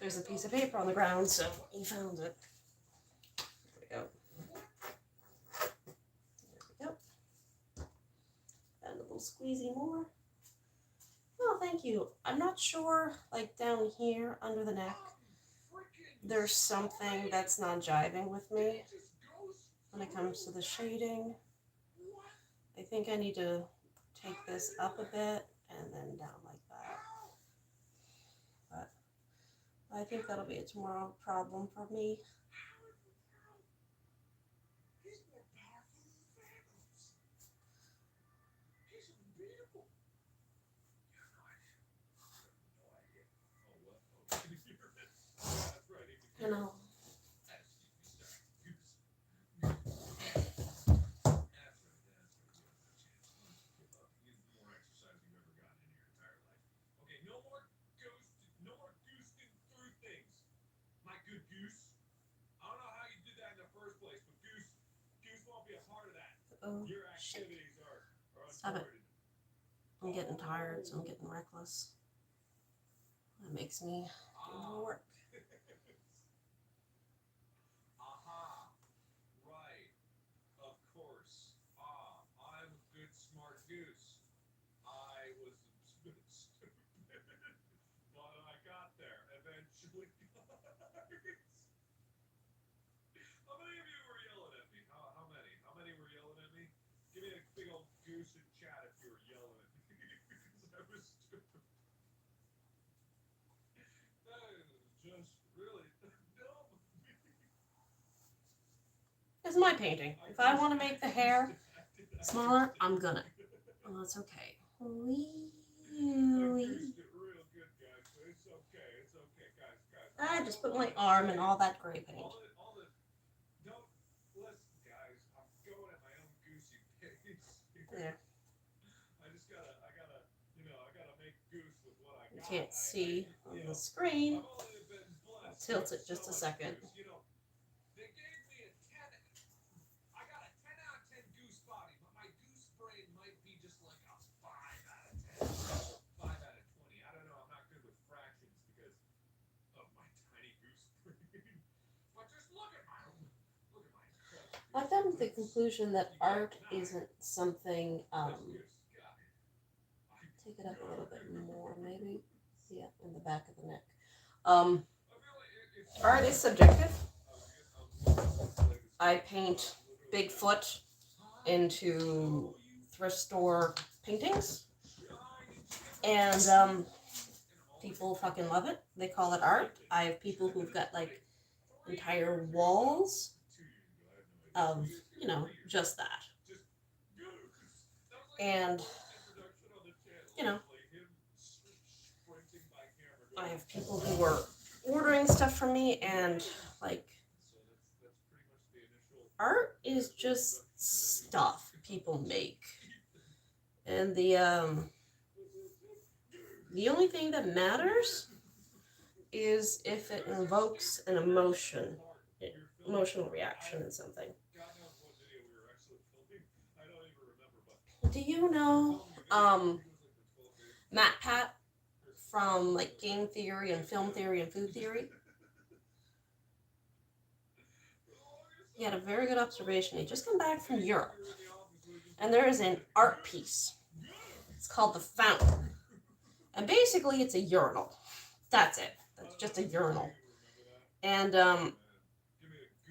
there's a piece of paper on the ground, so he found it. There we go. There we go. Add a little squeezy more. Oh, thank you. I'm not sure, like down here under the neck, there's something that's not jiving with me when it comes to the shading. I think I need to take this up a bit and then down like that. But I think that'll be a tomorrow problem for me. He's more powerful than Thanos. He's unbeatable. You have no idea. No idea. Oh, what? Oh, can you hear it? Yeah, that's right. You know. Oh, Your shit. activities are Stop it. uncharted. I'm getting tired, so I'm getting reckless. That makes me do more work. Aha. Right. Of course. I'm a good smart goose. I was a bit stupid, but I got there eventually. How many of you were yelling at me? How many? How many were yelling at me? Give me a big old goose in chat if you were yelling at me because I was stupid. That is just really dumb. It's my painting. If I want to make the hair smaller, I'm gonna. Oh, that's okay. I Wee. goosed it real good, guys. But it's okay. It's okay, guys. I just put my arm in all that gray paint. Don't listen, guys. I'm going at my own goosey pace. There. I gotta make goose with what I got. You can't see on the screen. I'll tilt it just a second. They gave me a 10. I got a 10 out of 10 goose body, but my goose brain might be just like a 5 out of 10. 5 out of 20. I don't know. I'm not good with fractions because of my tiny goose brain. But just look at my. I've come to the conclusion that art isn't something. Take it up a little bit more, maybe. Yeah, in the back of the neck. Art is subjective. I paint Bigfoot into thrift store paintings, and people fucking love it. They call it art. I have people who've got like entire walls of, just that. And, I have people who are ordering stuff from me, and, like, art is just stuff people make. And the only thing that matters is if it invokes an emotional reaction in something. Do you know Matt Pat from like game theory and film theory and food theory? He had a very good observation. He just come back from Europe, and there is an art piece. It's called The Fountain, and basically it's a urinal. That's it. That's just a urinal. And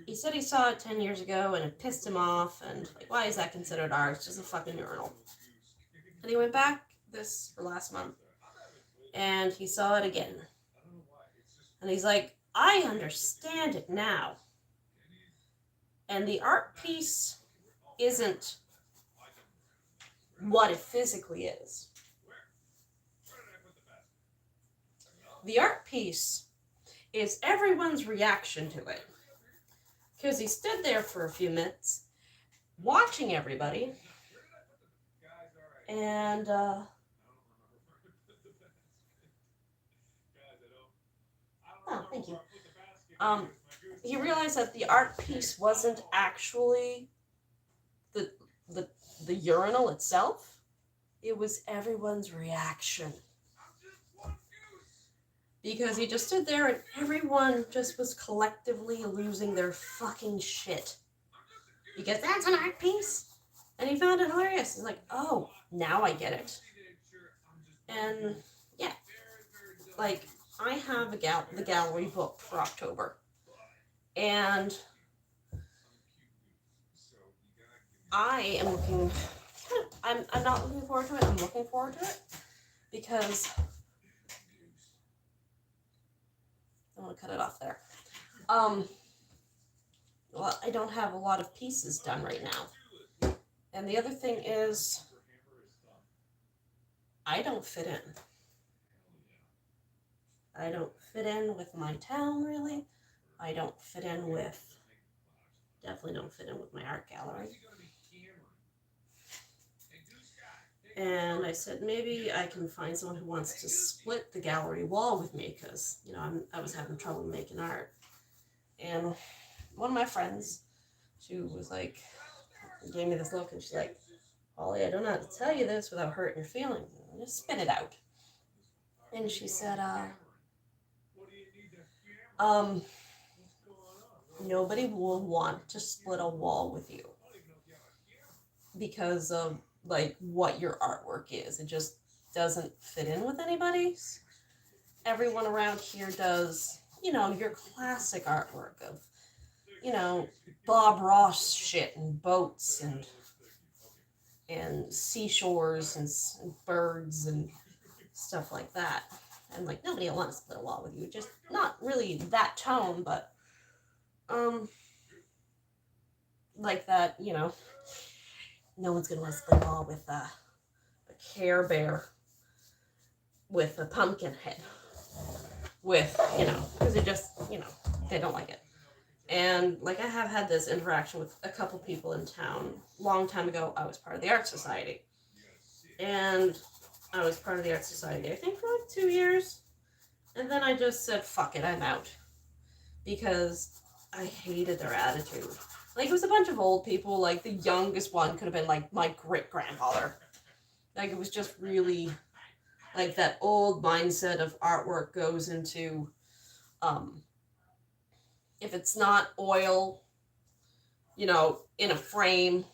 he said he saw it 10 years ago, and it pissed him off, and like, why is that considered art? It's just a fucking urinal. And he went back last month, and he saw it again. And he's like, I understand it now. And the art piece isn't what it physically is. The art piece is everyone's reaction to it. Because he stood there for a few minutes, watching everybody, and, thank you. He realized that the art piece wasn't actually the urinal itself. It was everyone's reaction. Because he just stood there and everyone just was collectively losing their fucking shit. Because that's an art piece. And he found it hilarious. He's like, oh, now I get it. And yeah, like, I have the gallery booked for October. And I am I'm not looking forward to it. I'm looking forward to it. because I want to cut it off there. Well, I don't have a lot of pieces done right now. And the other thing is, I don't fit in. I don't fit in with my town, really. I don't fit in with, definitely don't fit in with my art gallery. And I said, maybe I can find someone who wants to split the gallery wall with me, because, you know, I was having trouble making art. And one of my friends, she was like, gave me this look, and she's like, Holly, I don't know how to tell you this without hurting your feelings. Just spit it out. And she said, nobody will want to split a wall with you because of like what your artwork is. It just doesn't fit in with anybody's. Everyone around here does, you know, your classic artwork of, you know, Bob Ross shit and boats and seashores and birds and stuff like that. And like nobody will want to split a wall with you. Just not really that tone, but like that, you know, no one's gonna want to split a wall with a Care Bear with a pumpkin head. With, you know, because it just, you know, they don't like it. And like I have had this interaction with a couple people in town. Long time ago, I was part of the art society. And I was part of the art society, I think, for like 2 years. And then I just said, fuck it, I'm out. Because I hated their attitude. Like, it was a bunch of old people. Like, the youngest one could have been, like, my great-grandfather. Like, it was just really, like, that old mindset of artwork goes into, if it's not oil, you know, in a frame,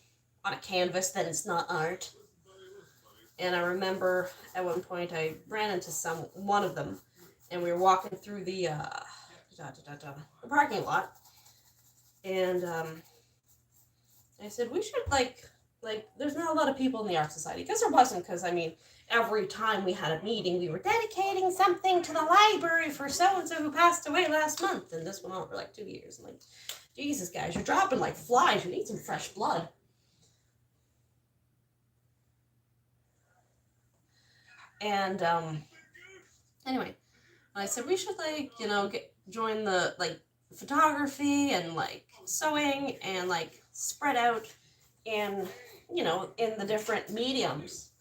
on a canvas, then it's not art. And I remember at one point I ran into one of them, and we were walking through the parking lot, and I said, we should like there's not a lot of people in the art society, because there wasn't, because I mean, every time we had a meeting, we were dedicating something to the library for so-and-so who passed away last month, and this went on for like 2 years. I'm like, Jesus, guys, you're dropping like flies. You need some fresh blood. And anyway, I said we should like, you know, join the like photography and like sewing and like spread out in, you know, in the different mediums.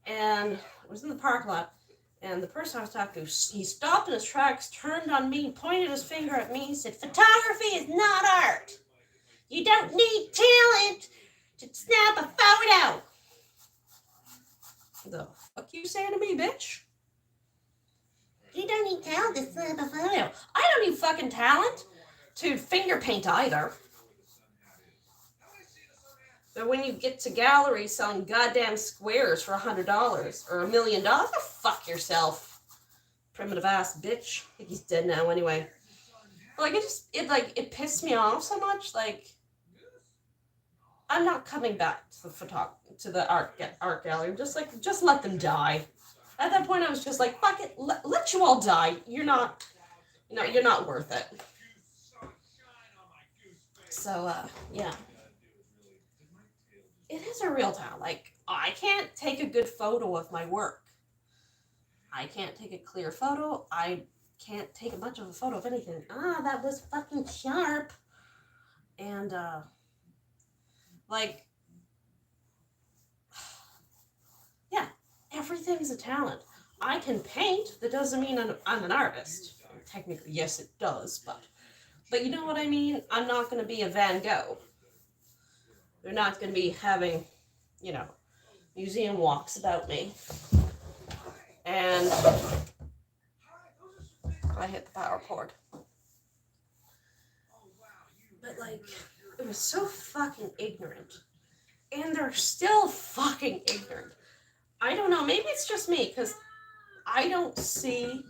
And I was in the parking lot, and the person I was talking to, he stopped in his tracks, turned on me, pointed his finger at me, said, photography is not art. You don't need talent to snap a photo. The fuck you saying to me, bitch? You don't need talent to snap a photo. I don't need fucking talent to finger paint either. But when you get to galleries selling goddamn squares for $100 or $1 million, go fuck yourself. Primitive ass bitch. I think he's dead now anyway. But like it pissed me off so much. Like, I'm not coming back to the art gallery. Just let them die. At that point, I was just like, fuck it, let you all die. You're not worth it. So yeah. It is a real town. Like, I can't take a good photo of my work. I can't take a clear photo. I can't take much of a photo of anything. That was fucking sharp. And, like, yeah, everything's a talent. I can paint. That doesn't mean I'm an artist. Technically, yes, it does, but you know what I mean? I'm not going to be a Van Gogh. They're not going to be having, you know, museum walks about me. And I hit the power cord. But, like, it was so fucking ignorant. And they're still fucking ignorant. I don't know. Maybe it's just me, because I don't see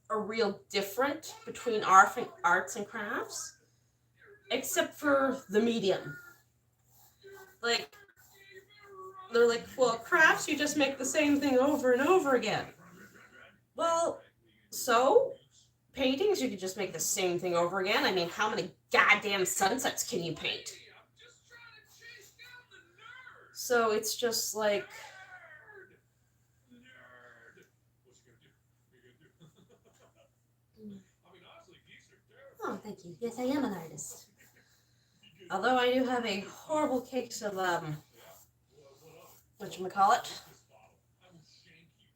a real difference between arts and crafts, except for the medium. Like, they're like, well, crafts, you just make the same thing over and over again. Well, so paintings, you could just make the same thing over again. I mean, how many goddamn sunsets can you paint? So it's just like, oh, thank you. Yes, I am an artist. Although I do have a horrible case of whatchamacallit?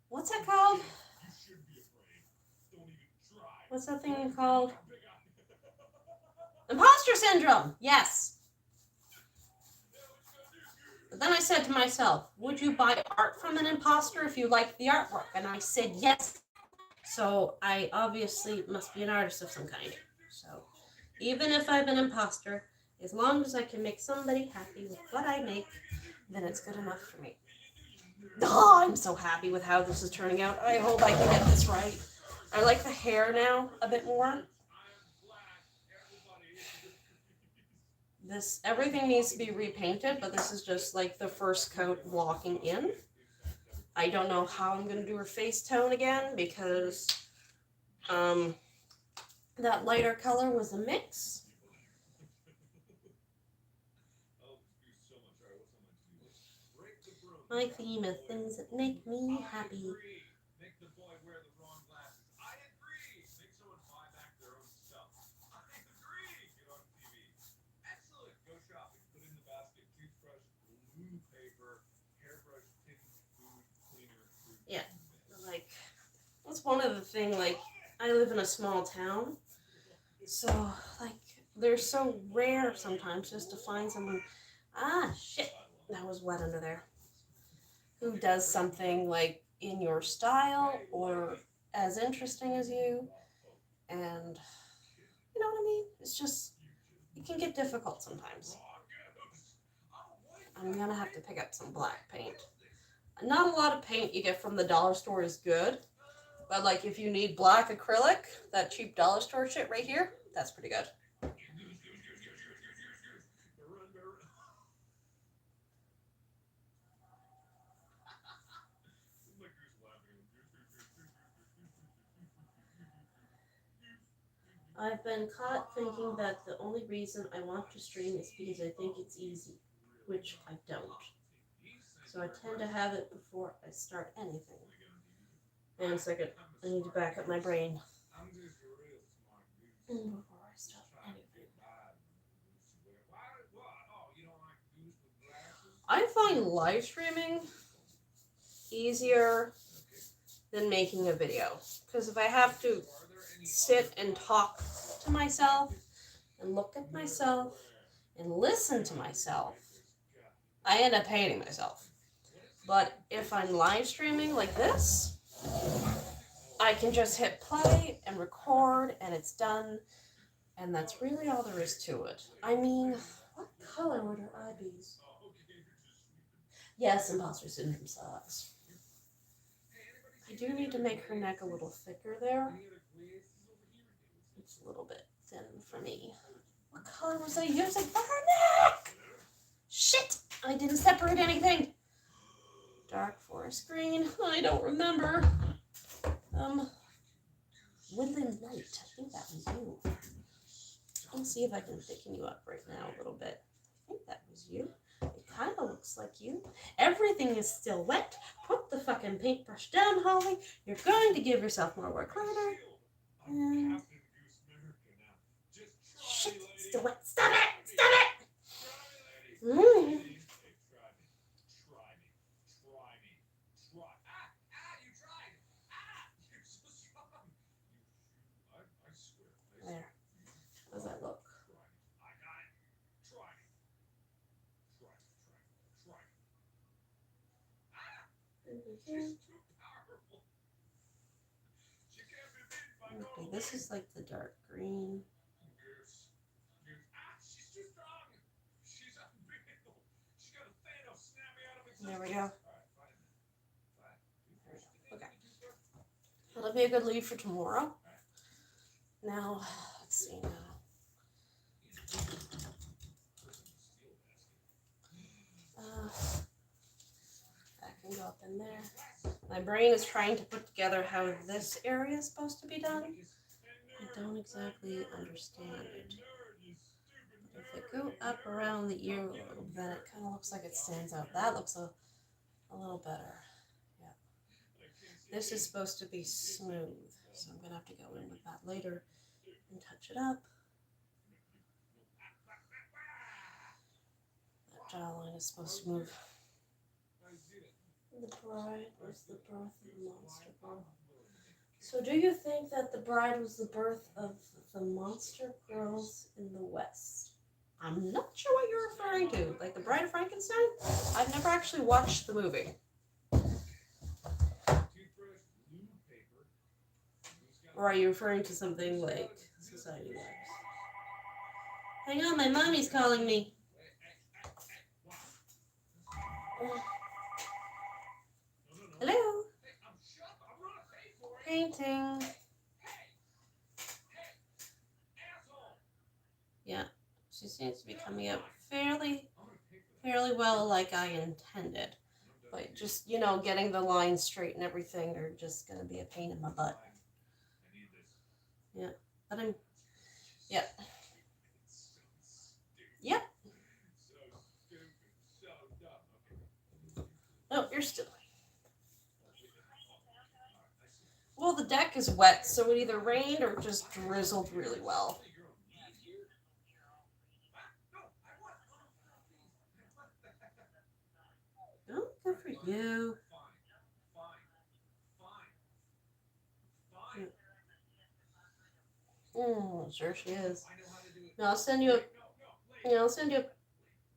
What's that called? What's that thing called? Imposter syndrome. Yes. But then I said to myself, would you buy art from an imposter if you liked the artwork? And I said yes. So I obviously must be an artist of some kind. So even if I'm an imposter, as long as I can make somebody happy with what I make, then it's good enough for me. Oh, I'm so happy with how this is turning out. I hope I can get this right. I like the hair now a bit more. Everything needs to be repainted, but this is just like the first coat walking in. I don't know how I'm going to do her face tone again because that lighter color was a mix. My theme is things that make me happy. Make the boy wear the wrong glasses. I agree. Make someone buy back their own stuff. I agree. Get on TV. Excellent. Go shopping. Put in the basket. Toothbrush, glue paper, hairbrush, tin, food, cleaner, fruit. Yeah. Like, that's one of the things, like, I live in a small town. So, like, they're so rare sometimes just to find someone. Ah, shit. That was wet under there. Who does something like in your style or as interesting as you, and you know what I mean? It's just, it can get difficult sometimes. I'm gonna have to pick up some black paint. Not a lot of paint you get from the dollar store is good, but like if you need black acrylic, that cheap dollar store shit right here, that's pretty good. I've been caught thinking that the only reason I want to stream is because I think it's easy, which I don't. So I tend to have it before I start anything. And a second, I need to back up my brain. And before I start anything. I find live streaming easier than making a video. Because if I have to sit and talk to myself and look at myself and listen to myself, I end up hating myself. But if I'm live streaming like this, I can just hit play and record and it's done, and that's really all there is to it. I mean, what color would her eye be? Yes, imposter syndrome sucks. I do need to make her neck a little thicker there. It's a little bit thin for me. What color was I using for her neck? Shit! I didn't separate anything. Dark forest green. I don't remember. Woodland Night. I think that was you. I'll see if I can thicken you up right now a little bit. I think that was you. It kind of looks like you. Everything is still wet. Put the fucking paintbrush down, Holly. You're going to give yourself more work later. And... shit, it's still wet. Stop it! Stop it! Mm. There. How's that look? Okay, this is like the dark green. There we go. Okay. That'll be a good lead for tomorrow. Now, let's see now. up in there. My brain is trying to put together how this area is supposed to be done. I don't exactly understand it. But if I go up around the earlobe, then it kind of looks like it stands out. That looks a little better. Yeah. This is supposed to be smooth, so I'm going to have to go in with that later and touch it up. That jawline is supposed to move. The bride was the birth of the monster girl. So do you think that the bride was the birth of the monster girls in the West? I'm not sure what you're referring to. Like the Bride of Frankenstein? I've never actually watched the movie. Or are you referring to something like Society Lives? Hang on, my mommy's calling me. Hello? Painting. Yeah, she seems to be coming out fairly well like I intended. But just, you know, getting the lines straight and everything are just going to be a pain in my butt. Yeah, but I'm, yeah. Yep. No, you're still. Well, the deck is wet, so it either rained or just drizzled really well. Oh, good for you. Sure she is. No, I'll send you a. Yeah, I'll send you a.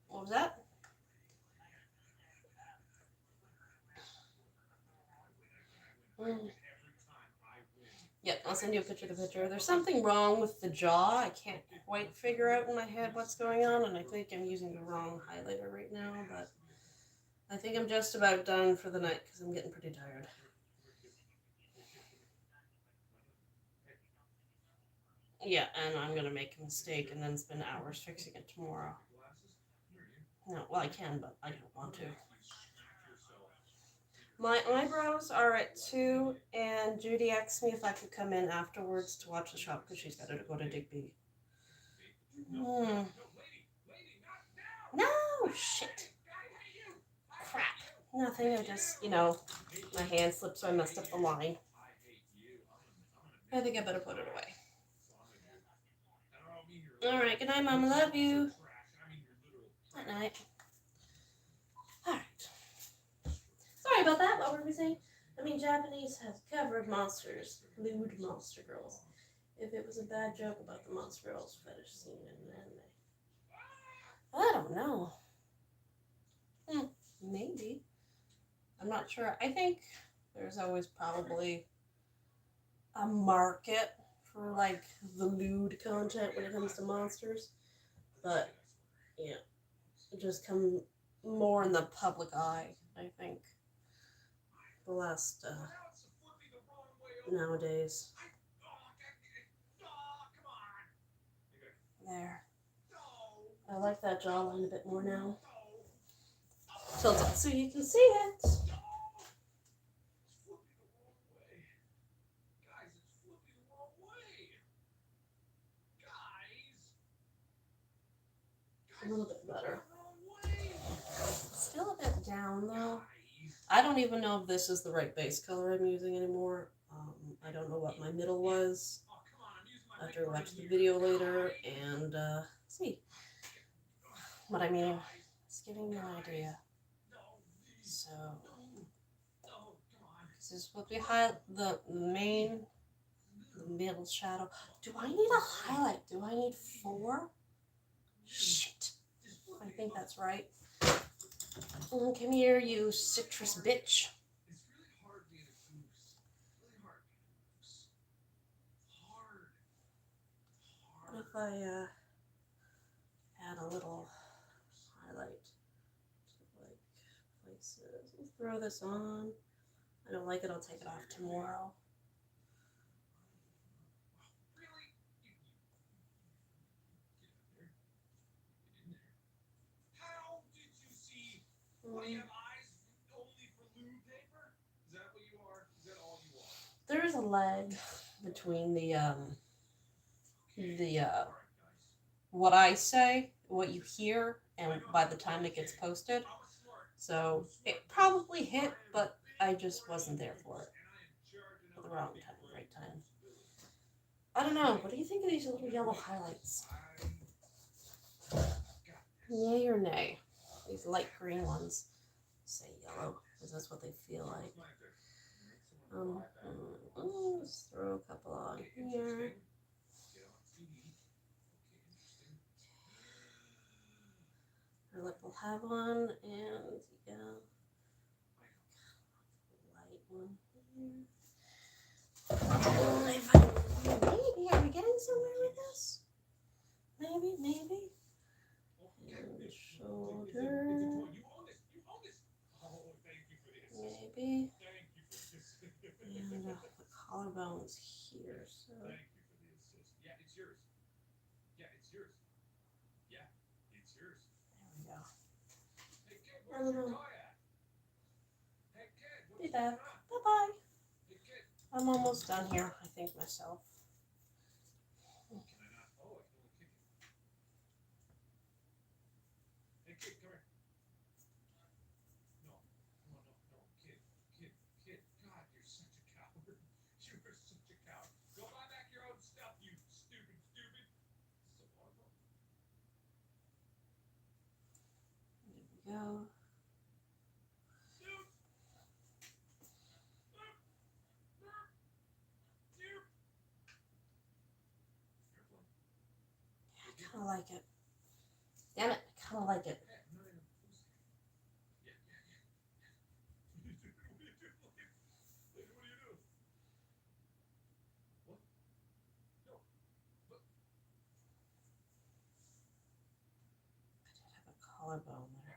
What was that? Yep, I'll send you a picture of the picture. There's something wrong with the jaw. I can't quite figure out in my head what's going on, and I think I'm using the wrong highlighter right now, but I think I'm just about done for the night because I'm getting pretty tired. Yeah, and I'm going to make a mistake and then spend hours fixing it tomorrow. No, well, I can, but I don't want to. My eyebrows are at 2, and Judy asked me if I could come in afterwards to watch the shop because she's got to go to Digby. No, shit. Crap. Nothing, I just, you know, my hand slipped so I messed up the line. I think I better put it away. Alright, good night, Mom. I love you. Good night. Alright. Sorry about that. What were we saying? I mean, Japanese have covered monsters, lewd monster girls. If it was a bad joke about the monster girls fetish scene in an anime. I don't know. Maybe. I'm not sure. I think there's always probably a market for like the lewd content when it comes to monsters. But yeah, it just come more in the public eye, I think. The last nowadays. There. I like that jawline a bit more now. Tilt it so you can see it. A little bit better. Still a bit down though. I don't even know if this is the right base color I'm using anymore. I don't know what my middle was. I have to watch the video later and see. What I mean, it's giving me an idea. So, this is what we highlight, the middle shadow. Do I need a highlight? Do I need 4? Shit. I think that's right. Come here, you citrus bitch. What if I add a little highlight to like places? Let's throw this on. I don't like it, I'll take it off tomorrow. there is a lag between the what I say, what you hear, and by the time it gets posted. So it probably hit, but I just wasn't there for it. At the wrong time, right time. I don't know. What do you think of these little yellow highlights? Yay or nay? These light green ones say yellow because that's what they feel like. Let's throw a couple on here. Her lip will have one, and yeah, light one here. Maybe, are we getting somewhere with this? Maybe. And shoulder. Maybe. And the collarbone's here, so. There we go. I don't know. Be back. Bye-bye. I'm almost done here, I think, myself. There we go. I kind of like it. Damn it, I kind of like it. I did have a collarbone there.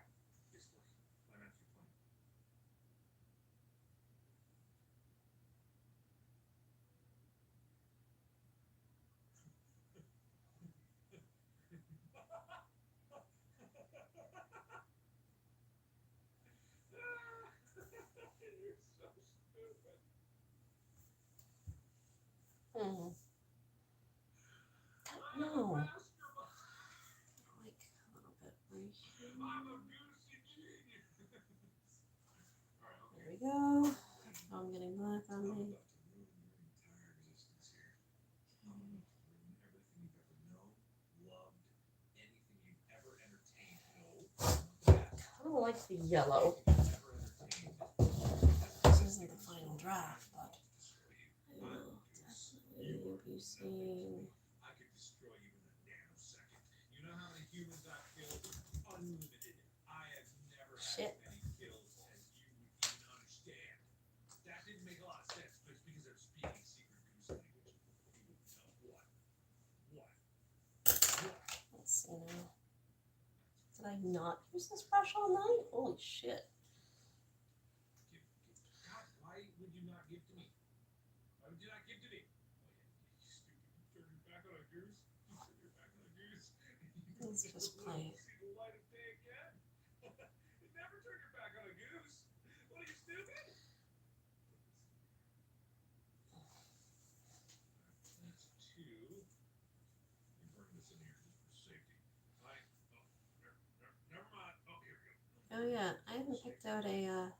No. Like a little bit right here. There we go. I'm getting black on me. I don't like the yellow. This isn't the final draft, but I will definitely be seeing. Shit. Let's see now. Did I not use this brush all night? Holy shit. Why would you not give to me? Why would you not give to me? Oh, yeah, you stupid. You turned your back on a goose? You turned your back on a goose? Let's just play it. See the light of day again? You never turn your back on a goose. What are you, stupid? That's two. You bring this in here just for safety. Fine. Oh, never mind. Oh, here we go. Oh yeah, I haven't picked out a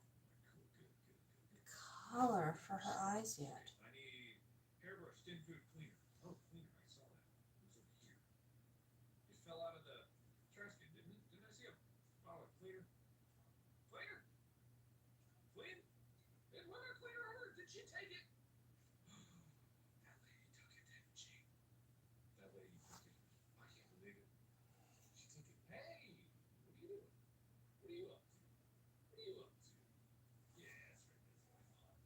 color for her eyes yet. I need hairbrush, thin food cleaner. Oh, cleaner. I saw that. It was over here. It fell out of the trash can, didn't it? Didn't I see a bottle of cleaner? Cleaner? Clean? It wasn't a cleaner on her. Did she take it? That lady took it, didn't she? That lady took it. I can't believe it. She took it. Hey! What are you doing? What are you up to? What are you up to? Yeah, that's right. That's what I thought.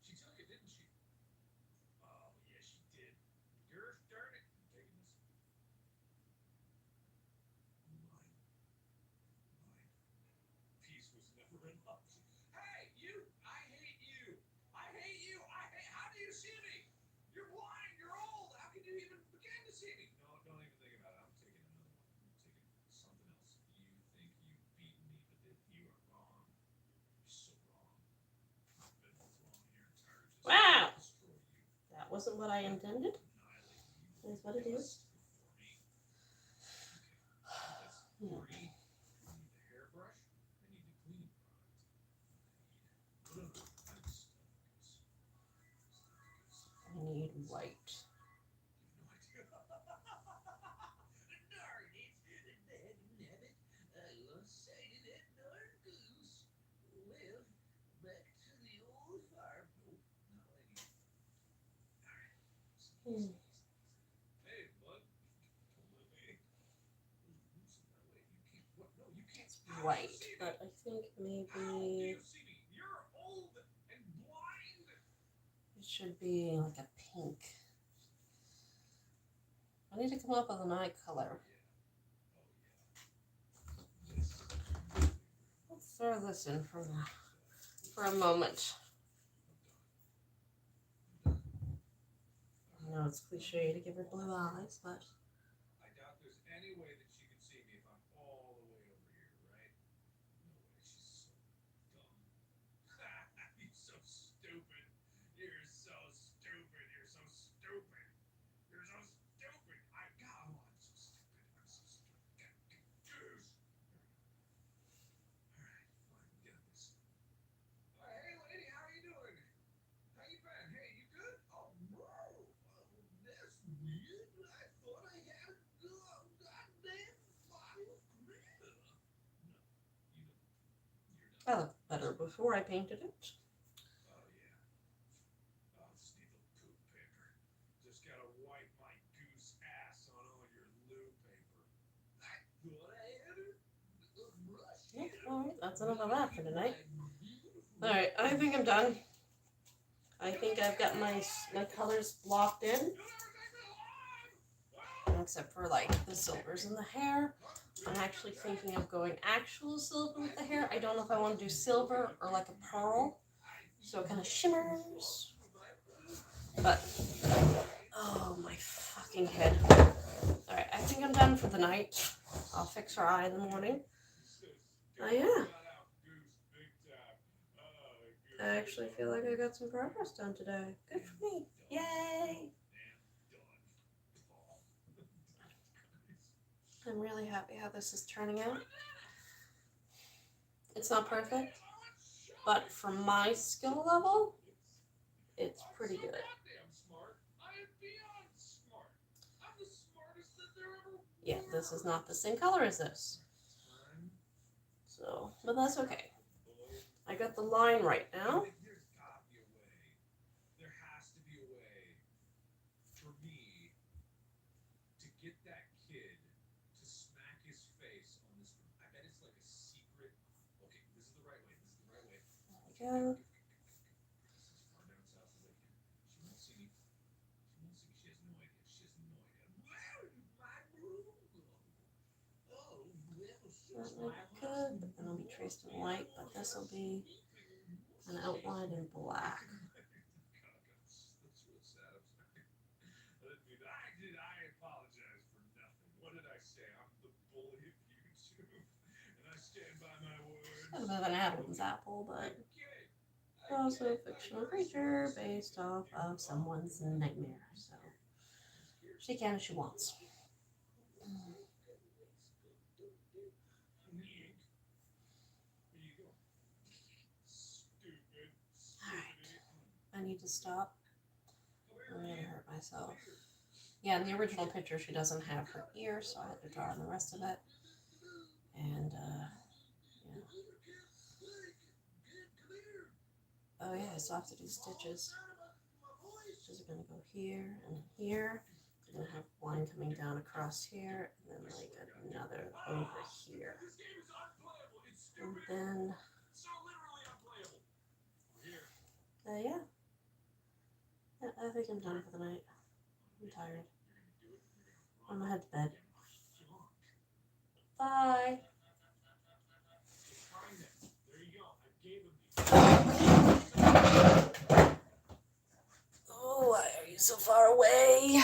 She took it, didn't she? Oh, yeah, she did. wasn't what I intended. Is what it is. I need the hairbrush. I need the cleaning product. I need white. Hey, bud. It's white, but I think maybe You're old and blind. it should be like a pink. I need to come up with an eye color. Let's throw this in for a moment. I know it's cliche to give her blue eyes, but I doubt there's any way that she could see me if I'm all the way over here, right? No way, she's so dumb. You're so stupid. You're so stupid. You're so stupid. You're so stupid. I'm so stupid. I'm so stupid. Goose. Alright, fine, get this. Hey lady, how you doing? How you been? Hey, you good? Oh no. That's weird. I thought I had a goddamn bottle of clear. No, you don't. You're I not. looked better before I painted it. Oh yeah. Oh, this neat little poop paper. Just gotta wipe my goose ass on all your loo paper. I thought I had a brush. Yep, alright, that's enough of that for tonight. Alright, I think I'm done. I think I've got my colors blocked in. Except for like the silvers in the hair. I'm actually thinking of going actual silver with the hair. I don't know if I want to do silver or like a pearl. So it kind of shimmers. But, oh my fucking head. Alright, I think I'm done for the night. I'll fix her eye in the morning. Oh yeah. I actually feel like I got some progress done today. Good for me. Yay! I'm really happy how this is turning out. It's not perfect, but for my skill level, it's pretty good. Yeah, this is not the same color as this. So, but that's okay. I got the line right now. There's gotta be a way. There has to be a way for me to get that kid to smack his face on this. I bet it's like a secret. Okay, this is the right way. This is the right way. There we go. This is far down south as I can. She won't see me. She won't see me. She has no idea. She has no idea. Where is my room? Oh, That look good, but then it'll be traced in white, but this will be an outline in black. That's real sad. I'm sorry. I apologize for nothing. What did I say? I'm the bully of YouTube, and I stand by my word. It's a bit of an Adam's apple, but also a fictional creature based off of someone's nightmare. So she can if she wants. I need to stop. I'm gonna hurt myself. Yeah, in the original picture, she doesn't have her ear, so I had to draw in the rest of it. And, yeah. Oh, yeah, I still have to do stitches. Stitches are gonna go here and here. I'm gonna have one coming down across here, and then, like, another over here. And then, yeah. I think I'm done for the night. I'm tired. I'm gonna head to bed. Bye. Oh, why are you so far away?